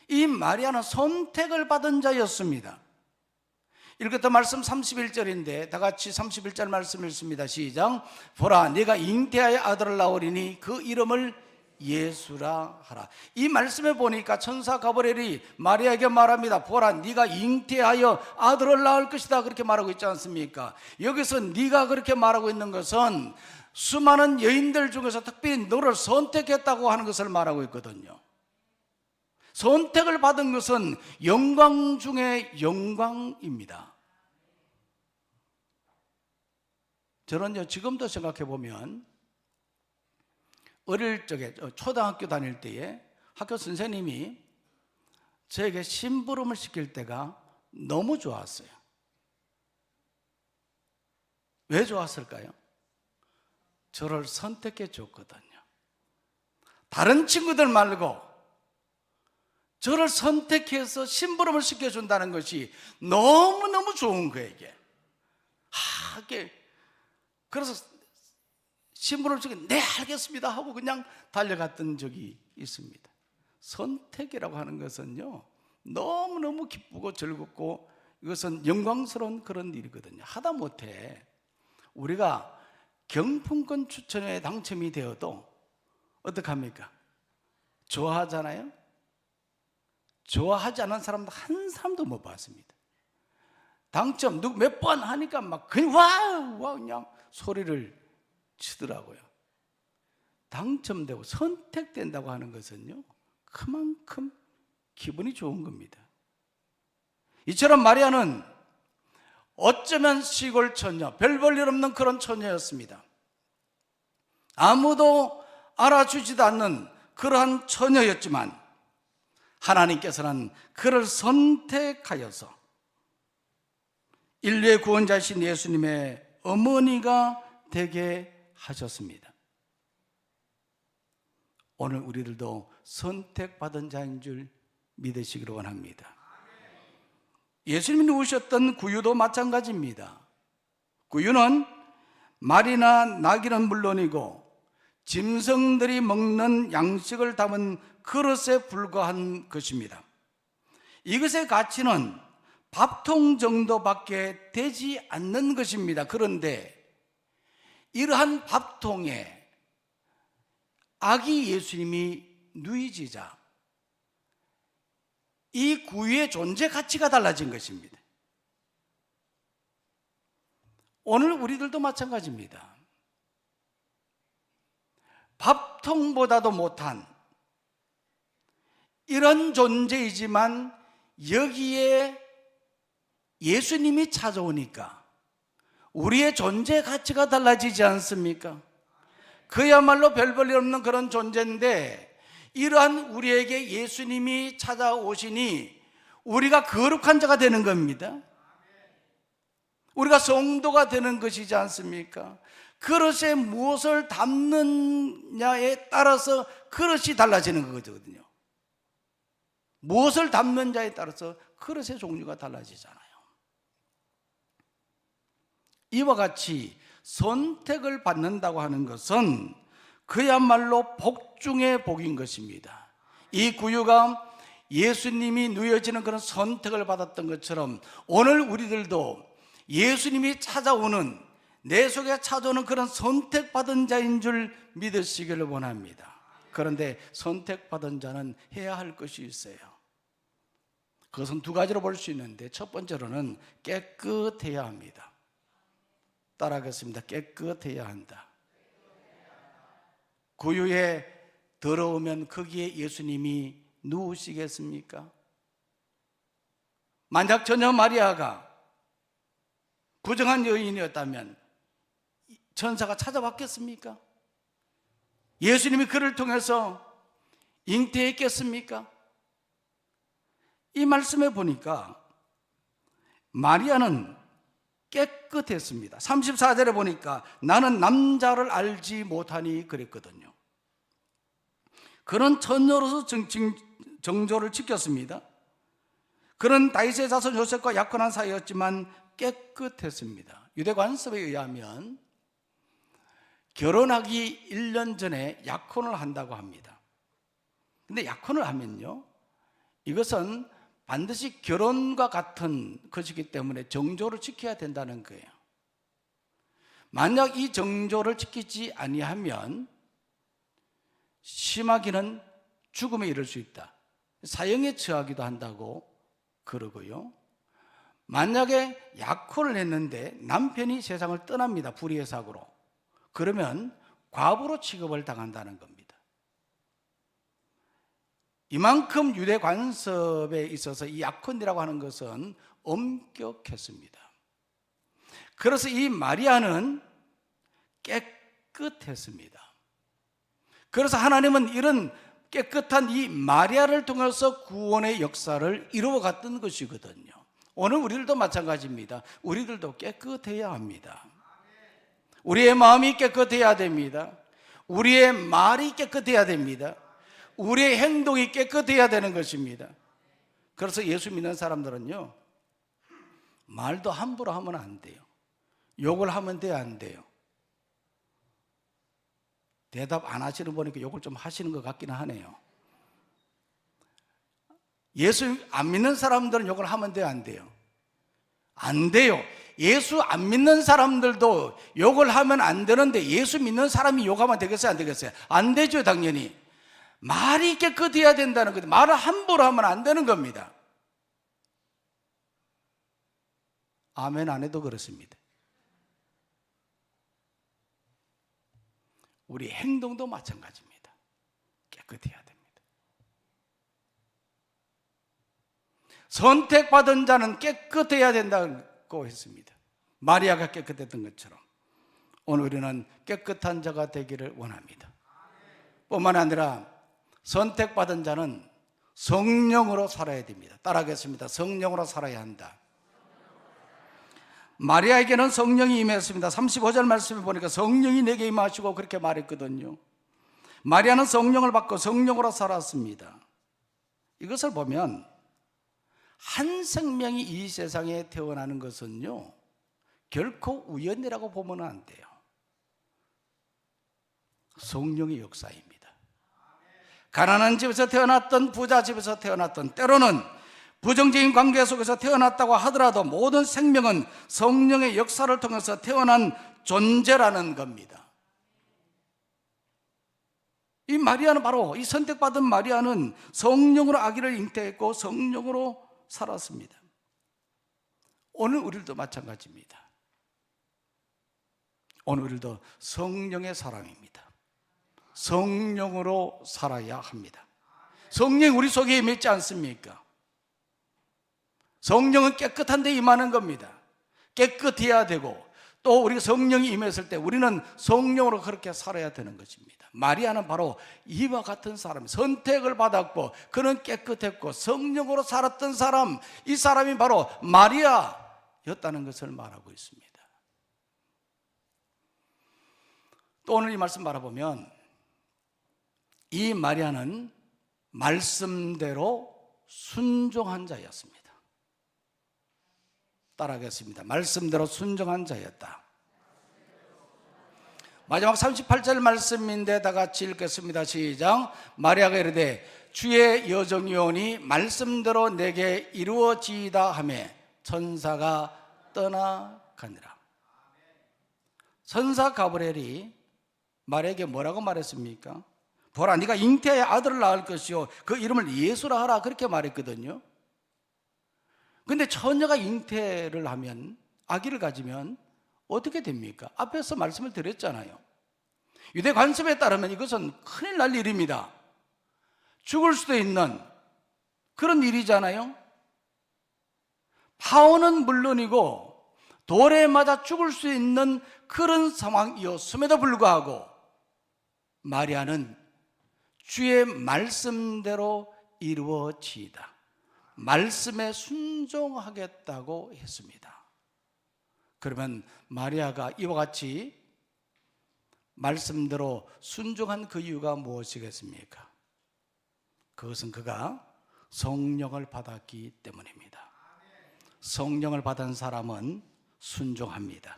이 마리아는 선택을 받은 자였습니다. 읽었던 말씀 31절인데 다 같이 31절 말씀 읽습니다. 시작. 보라, 네가 잉태하여 아들을 낳으리니 그 이름을 예수라 하라. 이 말씀에 보니까 천사 가브리엘이 마리아에게 말합니다. 보라, 네가 잉태하여 아들을 낳을 것이다, 그렇게 말하고 있지 않습니까? 여기서 네가 그렇게 말하고 있는 것은 수많은 여인들 중에서 특별히 너를 선택했다고 하는 것을 말하고 있거든요. 선택을 받은 것은 영광 중에 영광입니다. 저는요, 지금도 생각해 보면 어릴 적에 초등학교 다닐 때에 학교 선생님이 저에게 심부름을 시킬 때가 너무 좋았어요. 왜 좋았을까요? 저를 선택해 줬거든요. 다른 친구들 말고 저를 선택해서 심부름을 시켜준다는 것이 너무너무 좋은 거예요, 이게. 그래서 심부름을 시켜, 네, 알겠습니다 하고 그냥 달려갔던 적이 있습니다. 선택이라고 하는 것은요, 너무너무 기쁘고 즐겁고 이것은 영광스러운 그런 일이거든요. 하다못해 우리가 경품권 추천에 당첨이 되어도 어떡합니까? 좋아하잖아요? 좋아하지 않은 사람도 한 사람도 못 봤습니다. 당첨 누구 몇 번 하니까 막 그냥 와 그냥 소리를 치더라고요. 당첨되고 선택된다고 하는 것은요, 그만큼 기분이 좋은 겁니다. 이처럼 마리아는 어쩌면 시골 처녀, 별 볼 일 없는 그런 처녀였습니다. 아무도 알아주지도 않는 그러한 처녀였지만 하나님께서는 그를 선택하여서 인류의 구원자이신 예수님의 어머니가 되게 하셨습니다. 오늘 우리들도 선택받은 자인 줄 믿으시기를 원합니다. 예수님이 누우셨던 구유도 마찬가지입니다. 구유는 말이나 나귀는 물론이고 짐승들이 먹는 양식을 담은 그릇에 불과한 것입니다. 이것의 가치는 밥통 정도밖에 되지 않는 것입니다. 그런데 이러한 밥통에 아기 예수님이 누이지자 이 구유의 존재 가치가 달라진 것입니다. 오늘 우리들도 마찬가지입니다. 밥통보다도 못한 이런 존재이지만 여기에 예수님이 찾아오니까 우리의 존재 가치가 달라지지 않습니까? 그야말로 별 볼 일 없는 그런 존재인데 이러한 우리에게 예수님이 찾아오시니 우리가 거룩한 자가 되는 겁니다. 우리가 성도가 되는 것이지 않습니까? 그릇에 무엇을 담느냐에 따라서 그릇이 달라지는 거거든요. 무엇을 담는 자에 따라서 그릇의 종류가 달라지잖아요. 이와 같이 선택을 받는다고 하는 것은 그야말로 복 중의 복인 것입니다. 이 구유가 예수님이 누여지는 그런 선택을 받았던 것처럼 오늘 우리들도 예수님이 찾아오는 내 속에 찾아오는 그런 선택받은 자인 줄 믿으시기를 원합니다. 그런데 선택받은 자는 해야 할 것이 있어요. 그것은 두 가지로 볼 수 있는데, 첫 번째로는 깨끗해야 합니다. 따라하겠습니다. 깨끗해야 한다. 구유에 더러우면 거기에 예수님이 누우시겠습니까? 만약 전혀 마리아가 부정한 여인이었다면 천사가 찾아왔겠습니까? 예수님이 그를 통해서 잉태했겠습니까? 이 말씀에 보니까 마리아는 깨끗했습니다. 34절에 보니까 나는 남자를 알지 못하니 그랬거든요. 그는 처녀로서 정조를 지켰습니다. 그는 다윗의 자손 요셉과 약혼한 사이였지만 깨끗했습니다. 유대 관습에 의하면 결혼하기 1년 전에 약혼을 한다고 합니다. 근데 약혼을 하면요, 이것은 반드시 결혼과 같은 것이기 때문에 정조를 지켜야 된다는 거예요. 만약 이 정조를 지키지 아니하면 심하게는 죽음에 이를 수 있다. 사형에 처하기도 한다고 그러고요. 만약에 약혼을 했는데 남편이 세상을 떠납니다. 불의의 사고로. 그러면 과부로 취급을 당한다는 겁니다. 이만큼 유대 관습에 있어서 이 약혼이라고 하는 것은 엄격했습니다. 그래서 이 마리아는 깨끗했습니다. 그래서 하나님은 이런 깨끗한 이 마리아를 통해서 구원의 역사를 이루어갔던 것이거든요. 오늘 우리들도 마찬가지입니다. 우리들도 깨끗해야 합니다. 우리의 마음이 깨끗해야 됩니다. 우리의 말이 깨끗해야 됩니다. 우리의 행동이 깨끗해야 되는 것입니다. 그래서 예수 믿는 사람들은요, 말도 함부로 하면 안 돼요. 욕을 하면 돼요, 안 돼요? 대답 안 하시는 보니까 욕을 좀 하시는 것 같기는 하네요. 예수 안 믿는 사람들은 욕을 하면 돼요, 안 돼요? 안 돼요. 예수 안 믿는 사람들도 욕을 하면 안 되는데 예수 믿는 사람이 욕하면 되겠어요, 안 되겠어요? 안 되죠, 당연히. 말이 깨끗해야 된다는 거죠. 말을 함부로 하면 안 되는 겁니다. 아멘 안 해도 그렇습니다. 우리 행동도 마찬가지입니다. 깨끗해야 됩니다. 선택받은 자는 깨끗해야 된다고 했습니다. 마리아가 깨끗했던 것처럼 오늘 우리는 깨끗한 자가 되기를 원합니다. 뿐만 아니라 선택받은 자는 성령으로 살아야 됩니다. 따라하겠습니다. 성령으로 살아야 한다. 마리아에게는 성령이 임했습니다. 35절 말씀에 보니까 성령이 내게 임하시고 그렇게 말했거든요. 마리아는 성령을 받고 성령으로 살았습니다. 이것을 보면 한 생명이 이 세상에 태어나는 것은요, 결코 우연이라고 보면 안 돼요. 성령의 역사입니다. 가난한 집에서 태어났던 부자 집에서 태어났던, 때로는 부정적인 관계 속에서 태어났다고 하더라도 모든 생명은 성령의 역사를 통해서 태어난 존재라는 겁니다. 이 마리아는 바로, 이 선택받은 마리아는 성령으로 아기를 잉태했고 성령으로 살았습니다. 오늘 우리도 마찬가지입니다. 오늘 우리도 성령의 사람입니다. 성령으로 살아야 합니다. 성령이 우리 속에 임했지 않습니까? 성령은 깨끗한 데 임하는 겁니다. 깨끗해야 되고, 또 우리가 성령이 임했을 때 우리는 성령으로 그렇게 살아야 되는 것입니다. 마리아는 바로 이와 같은 사람, 선택을 받았고 그는 깨끗했고 성령으로 살았던 사람, 이 사람이 바로 마리아였다는 것을 말하고 있습니다. 또 오늘 이 말씀 바라보면 이 마리아는 말씀대로 순종한 자였습니다. 따라하겠습니다. 말씀대로 순종한 자였다. 마지막 38절 말씀인데 다 같이 읽겠습니다. 시작. 마리아가 이르되 주의 여정이오니 말씀대로 내게 이루어지이다 하매 천사가 떠나가니라. 선사 가브리엘이 마리아에게 뭐라고 말했습니까? 보라, 네가 잉태의 아들을 낳을 것이요 그 이름을 예수라 하라, 그렇게 말했거든요. 근데 처녀가 잉태를 하면, 아기를 가지면 어떻게 됩니까? 앞에서 말씀을 드렸잖아요. 유대 관습에 따르면 이것은 큰일 날 일입니다. 죽을 수도 있는 그런 일이잖아요. 파혼은 물론이고 돌에 맞아 죽을 수 있는 그런 상황이었음에도 불구하고 마리아는 주의 말씀대로 이루어지이다, 말씀에 순종하겠다고 했습니다. 그러면 마리아가 이와 같이 말씀대로 순종한 그 이유가 무엇이겠습니까? 그것은 그가 성령을 받았기 때문입니다. 성령을 받은 사람은 순종합니다.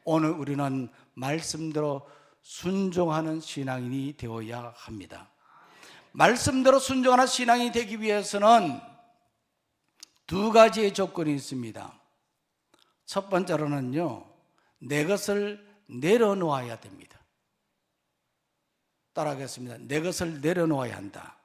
오늘 우리는 말씀대로 순종하는 신앙인이 되어야 합니다. 말씀대로 순종하는 신앙이 되기 위해서는 두 가지의 조건이 있습니다. 첫 번째로는요, 내 것을 내려놓아야 됩니다. 따라하겠습니다. 내 것을 내려놓아야 한다.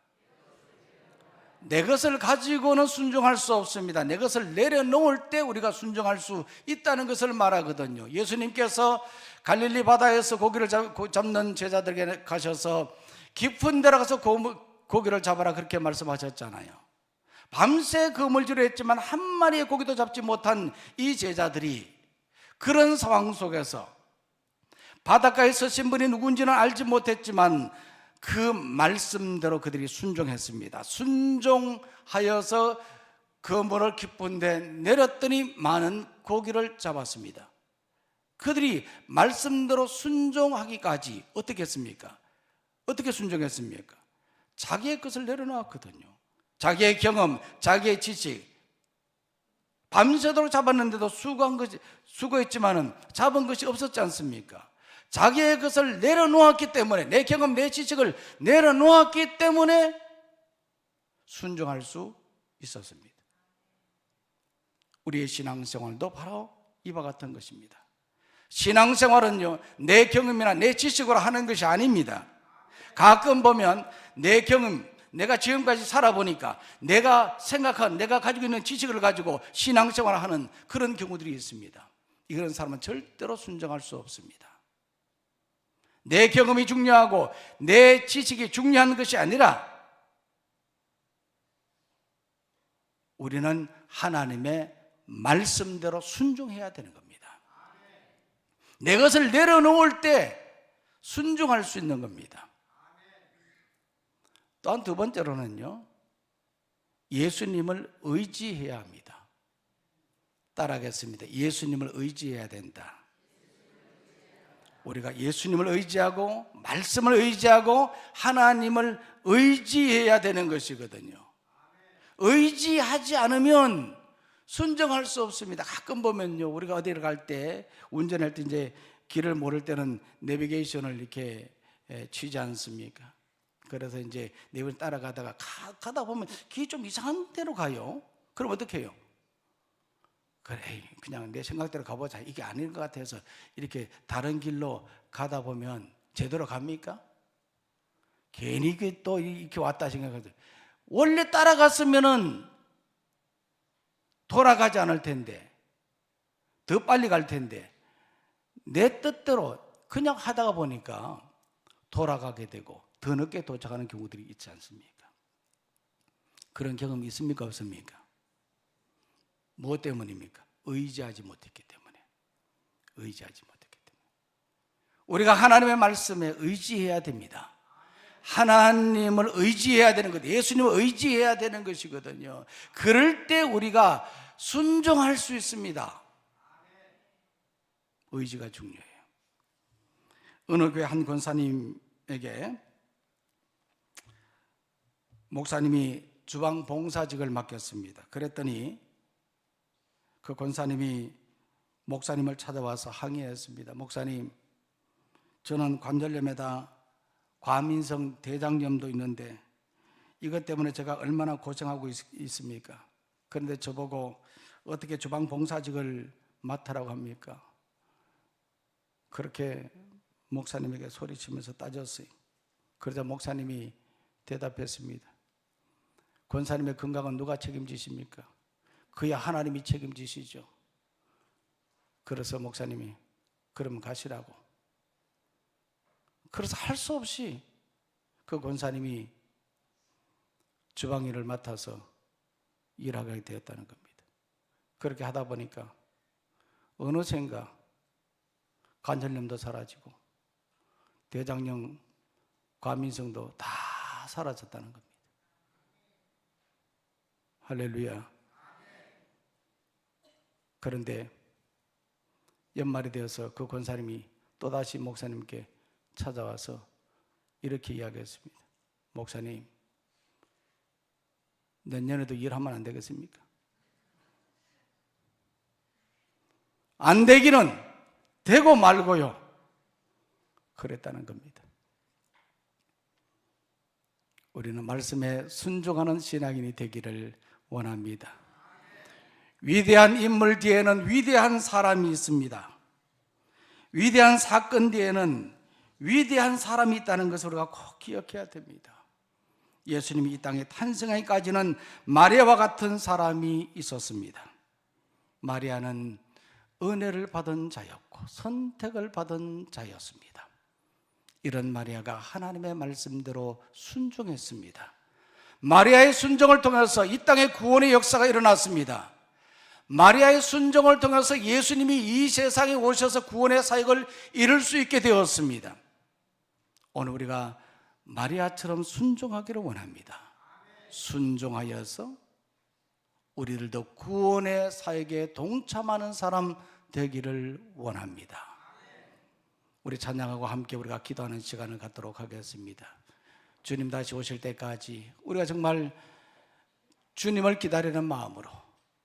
내 것을 가지고는 순종할 수 없습니다. 내 것을 내려놓을 때 우리가 순종할 수 있다는 것을 말하거든요. 예수님께서 갈릴리 바다에서 고기를 잡는 제자들에게 가셔서 깊은 데 가서 고기를 잡아라, 그렇게 말씀하셨잖아요. 밤새 그물질을 했지만 한 마리의 고기도 잡지 못한 이 제자들이 그런 상황 속에서 바닷가에 서신 분이 누군지는 알지 못했지만 그 말씀대로 그들이 순종했습니다. 순종하여서 그물을 깊은 데 내렸더니 많은 고기를 잡았습니다. 그들이 말씀대로 순종하기까지 어떻게 했습니까? 어떻게 순종했습니까? 자기의 것을 내려놓았거든요. 자기의 경험, 자기의 지식, 밤새도록 잡았는데도 수고했지만은 잡은 것이 없었지 않습니까? 자기의 것을 내려놓았기 때문에, 내 경험, 내 지식을 내려놓았기 때문에 순종할 수 있었습니다. 우리의 신앙생활도 바로 이와 같은 것입니다. 신앙생활은요, 내 경험이나 내 지식으로 하는 것이 아닙니다. 가끔 보면 내 경험, 내가 지금까지 살아보니까 내가 생각한, 내가 가지고 있는 지식을 가지고 신앙생활을 하는 그런 경우들이 있습니다. 이런 사람은 절대로 순종할 수 없습니다. 내 경험이 중요하고 내 지식이 중요한 것이 아니라 우리는 하나님의 말씀대로 순종해야 되는 겁니다. 내 것을 내려놓을 때 순종할 수 있는 겁니다. 또한 두 번째로는요, 예수님을 의지해야 합니다. 따라하겠습니다. 예수님을 의지해야 된다. 우리가 예수님을 의지하고 말씀을 의지하고 하나님을 의지해야 되는 것이거든요. 의지하지 않으면 순종할 수 없습니다. 가끔 보면요, 우리가 어디를 갈 때, 운전할 때 이제 길을 모를 때는 내비게이션을 이렇게 치지 않습니까? 그래서 이제 내비를 따라가다가 가다 보면 길이 좀 이상한 데로 가요. 그럼 어떻게 해요? 그래, 그냥 내 생각대로 가보자, 이게 아닌 것 같아서 이렇게 다른 길로 가다 보면 제대로 갑니까? 괜히 또 이렇게 왔다 생각하죠. 원래 따라갔으면은 돌아가지 않을 텐데, 더 빨리 갈 텐데, 내 뜻대로 그냥 하다가 보니까 돌아가게 되고 더 늦게 도착하는 경우들이 있지 않습니까? 그런 경험이 있습니까, 없습니까? 무엇 때문입니까? 의지하지 못했기 때문에. 의지하지 못했기 때문에. 우리가 하나님의 말씀에 의지해야 됩니다. 하나님을 의지해야 되는 것, 예수님을 의지해야 되는 것이거든요. 그럴 때 우리가 순종할 수 있습니다. 의지가 중요해요. 어느 교회 한 권사님에게 목사님이 주방 봉사직을 맡겼습니다. 그랬더니 그 권사님이 목사님을 찾아와서 항의했습니다. 목사님, 저는 관절염에다 과민성 대장염도 있는데 이것 때문에 제가 얼마나 고생하고 있습니까? 그런데 저보고 어떻게 주방 봉사직을 맡으라고 합니까? 그렇게 목사님에게 소리치면서 따졌어요. 그러자 목사님이 대답했습니다. 권사님의 건강은 누가 책임지십니까? 그야 하나님이 책임지시죠. 그래서 목사님이 그러면 가시라고. 그래서 할 수 없이 그 권사님이 주방일을 맡아서 일하게 되었다는 겁니다. 그렇게 하다 보니까 어느샌가 관절염도 사라지고 대장염, 과민성도 다 사라졌다는 겁니다. 할렐루야. 그런데 연말이 되어서 그 권사님이 또다시 목사님께 찾아와서 이렇게 이야기했습니다. 목사님, 내년에도 일하면 안 되겠습니까? 안 되기는 되고 말고요. 그랬다는 겁니다. 우리는 말씀에 순종하는 신앙인이 되기를 원합니다. 위대한 인물 뒤에는 위대한 사람이 있습니다. 위대한 사건 뒤에는 위대한 사람이 있다는 것을 우리가 꼭 기억해야 됩니다. 예수님이 이 땅에 탄생하기까지는 마리아와 같은 사람이 있었습니다. 마리아는 은혜를 받은 자였고 선택을 받은 자였습니다. 이런 마리아가 하나님의 말씀대로 순종했습니다. 마리아의 순종을 통해서 이 땅에 구원의 역사가 일어났습니다. 마리아의 순종을 통해서 예수님이 이 세상에 오셔서 구원의 사역을 이룰 수 있게 되었습니다. 오늘 우리가 마리아처럼 순종하기를 원합니다. 순종하여서 우리들도 구원의 사역에 동참하는 사람 되기를 원합니다. 우리 찬양하고 함께 우리가 기도하는 시간을 갖도록 하겠습니다. 주님 다시 오실 때까지 우리가 정말 주님을 기다리는 마음으로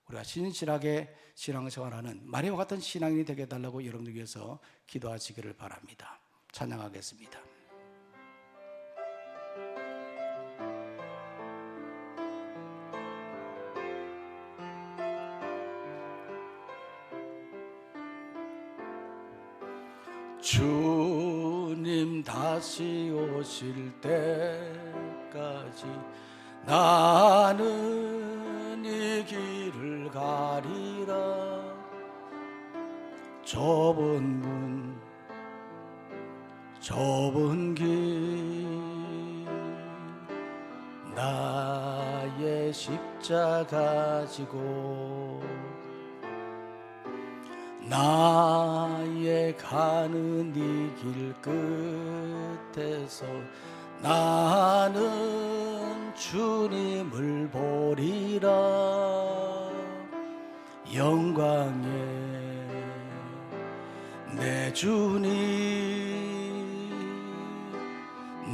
우리가 신실하게 신앙생활하는 마리아와 같은 신앙인이 되게 해달라고 여러분들 위해서 기도하시기를 바랍니다. 찬양하겠습니다. 주님 다시 오실 때까지 나는 이 길을 가리라. 좁은 문 좁은 길 나의 십자가 지고 나의 가는 이 길 끝에서 나는 주님을 보리라. 영광에 내 주님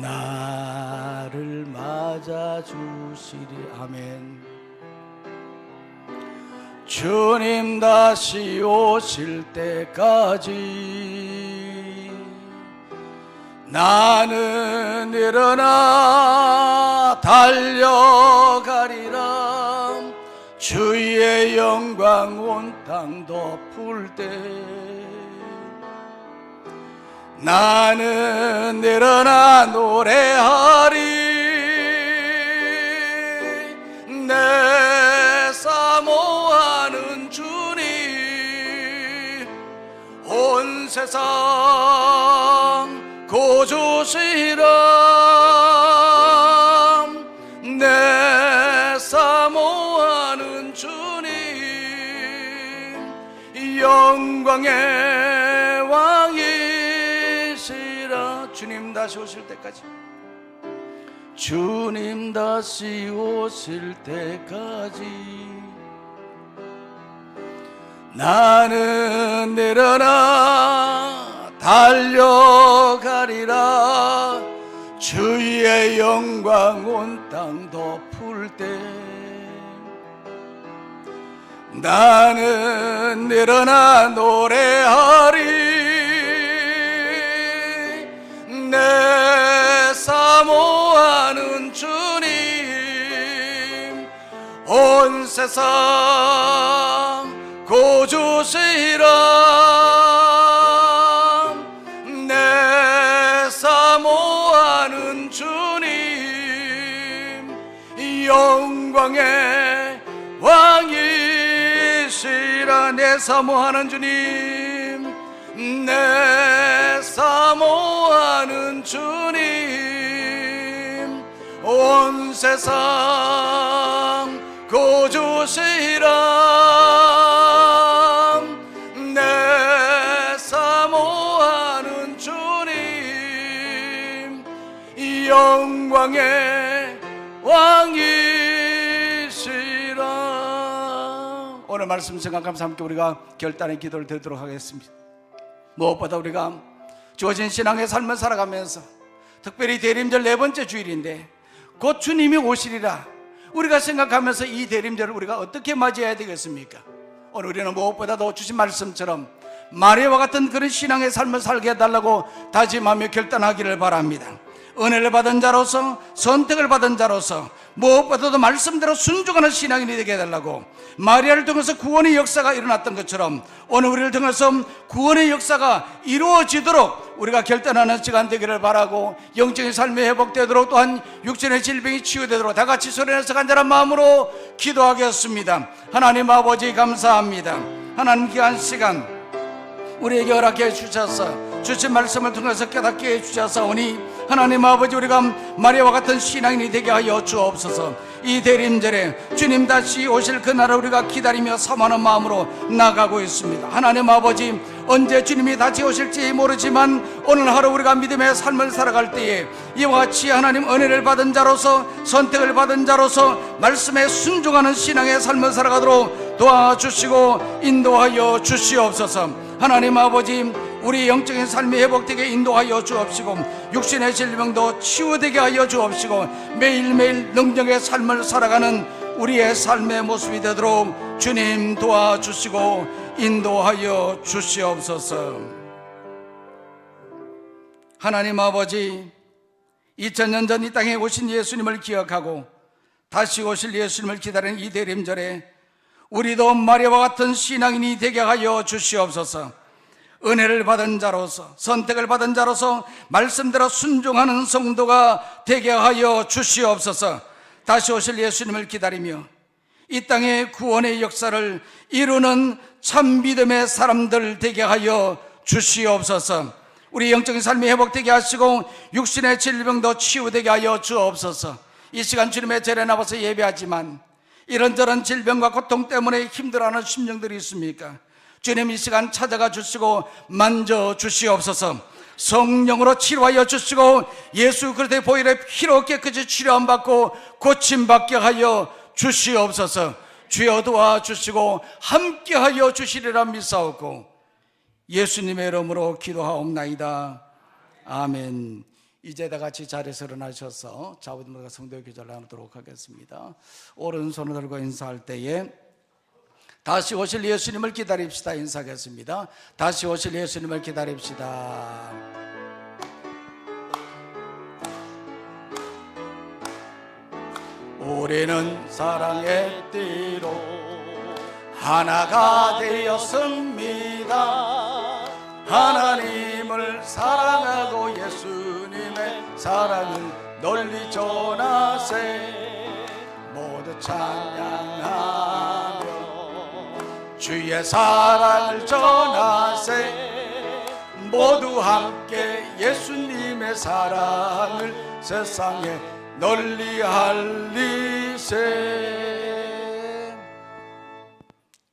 나를 맞아주시리. 아멘. 주님 다시 오실 때까지 나는 일어나 달려가리라. 주의 영광 온 땅 덮을 때 나는 일어나 노래하리. 내 사모하는 주님 온 세상 고주시라. 내 사모하는 주님 영광의 왕이시라. 주님 다시 오실 때까지 주님 다시 오실 때까지 나는 일어나 달려가리라. 주의 영광 온 땅 덮을 때 나는 일어나 노래하리. 내 사모하는 주님 온 세상 고주시라. 영광의 왕이시라. 내 사모하는 주님, 내 사모하는 주님, 온 세상 구주시라. 내 사모하는 주님, 영광의 왕이시라. 오늘 말씀 생각하면서 함께 우리가 결단의 기도를 드리도록 하겠습니다. 무엇보다 우리가 주어진 신앙의 삶을 살아가면서 특별히 대림절 4번째 주일인데 곧 주님이 오시리라 우리가 생각하면서 이 대림절을 우리가 어떻게 맞이해야 되겠습니까? 오늘 우리는 무엇보다도 주신 말씀처럼 마리아와 같은 그런 신앙의 삶을 살게 해달라고 다짐하며 결단하기를 바랍니다. 은혜를 받은 자로서, 선택을 받은 자로서 무엇보다도 말씀대로 순종하는 신앙인이 되게 해달라고, 마리아를 통해서 구원의 역사가 일어났던 것처럼 오늘 우리를 통해서 구원의 역사가 이루어지도록 우리가 결단하는 시간 되기를 바라고, 영적인 삶이 회복되도록, 또한 육신의 질병이 치유되도록 다 같이 소리내서 간절한 마음으로 기도하겠습니다. 하나님 아버지 감사합니다. 하나님 귀한 시간 우리에게 허락해 주셔서 주신 말씀을 통해서 깨닫게 해주셔서오니 하나님 아버지, 우리가 마리아와 같은 신앙인이 되게 하여 주옵소서. 이 대림절에 주님 다시 오실 그날을 우리가 기다리며 사모하는 마음으로 나가고 있습니다. 하나님 아버지, 언제 주님이 다시 오실지 모르지만 오늘 하루 우리가 믿음의 삶을 살아갈 때에 이와 같이 하나님 은혜를 받은 자로서, 선택을 받은 자로서 말씀에 순종하는 신앙의 삶을 살아가도록 도와주시고 인도하여 주시옵소서. 하나님 아버지, 우리 영적인 삶이 회복되게 인도하여 주옵시고 육신의 질병도 치유되게 하여 주옵시고 매일매일 능력의 삶을 살아가는 우리의 삶의 모습이 되도록 주님 도와주시고 인도하여 주시옵소서. 하나님 아버지, 2000년 전 이 땅에 오신 예수님을 기억하고 다시 오실 예수님을 기다리는 이 대림절에 우리도 마리아와 같은 신앙인이 되게 하여 주시옵소서. 은혜를 받은 자로서, 선택을 받은 자로서 말씀대로 순종하는 성도가 되게 하여 주시옵소서. 다시 오실 예수님을 기다리며 이 땅의 구원의 역사를 이루는 참 믿음의 사람들 되게 하여 주시옵소서. 우리 영적인 삶이 회복되게 하시고 육신의 질병도 치유되게 하여 주옵소서. 이 시간 주님의 절에 나와서 예배하지만 이런저런 질병과 고통 때문에 힘들어하는 심령들이 있습니까? 주님, 이 시간 찾아가 주시고 만져 주시옵소서. 성령으로 치료하여 주시고 예수 그리스도의 보혈의 피로 깨끗이 치료함받고 고침받게 하여 주시옵소서. 주여 도와주시고 함께하여 주시리라 믿사옵고 예수님의 이름으로 기도하옵나이다. 아멘. 이제 다 같이 자리에서 일어나셔서 자우들과 성도의 기도를 나누도록 하겠습니다. 오른손을 들고 인사할 때에 다시 오실 예수님을 기다립시다 인사하겠습니다. 다시 오실 예수님을 기다립시다. 우리는 사랑의 띠로 하나가 되었습니다. 하나님을 사랑하고 예수님의 사랑을 널리 전하세. 모두 찬양하며 주의 사랑을 전하세. 모두 함께 예수님의 사랑을 세상에 널리 알리세.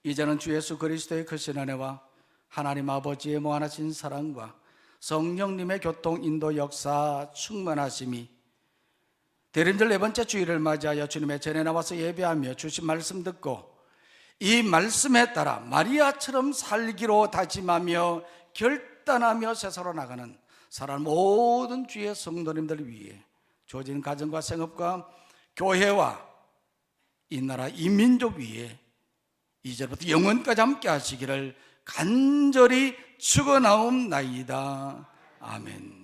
이제는 주 예수 그리스도의 크신 은혜와 하나님 아버지의 무한하신 사랑과 성령님의 교통 인도 역사 충만하심이 대림절 4번째 주일을 맞이하여 주님의 전에 나와서 예배하며 주신 말씀 듣고 이 말씀에 따라 마리아처럼 살기로 다짐하며 결단하며 세상으로 나가는 사랑 모든 주의 성도님들 위해 주어진 가정과 생업과 교회와 이 나라 이 민족 위에 이제부터 영원까지 함께 하시기를 간절히 축원하옵나이다. 아멘.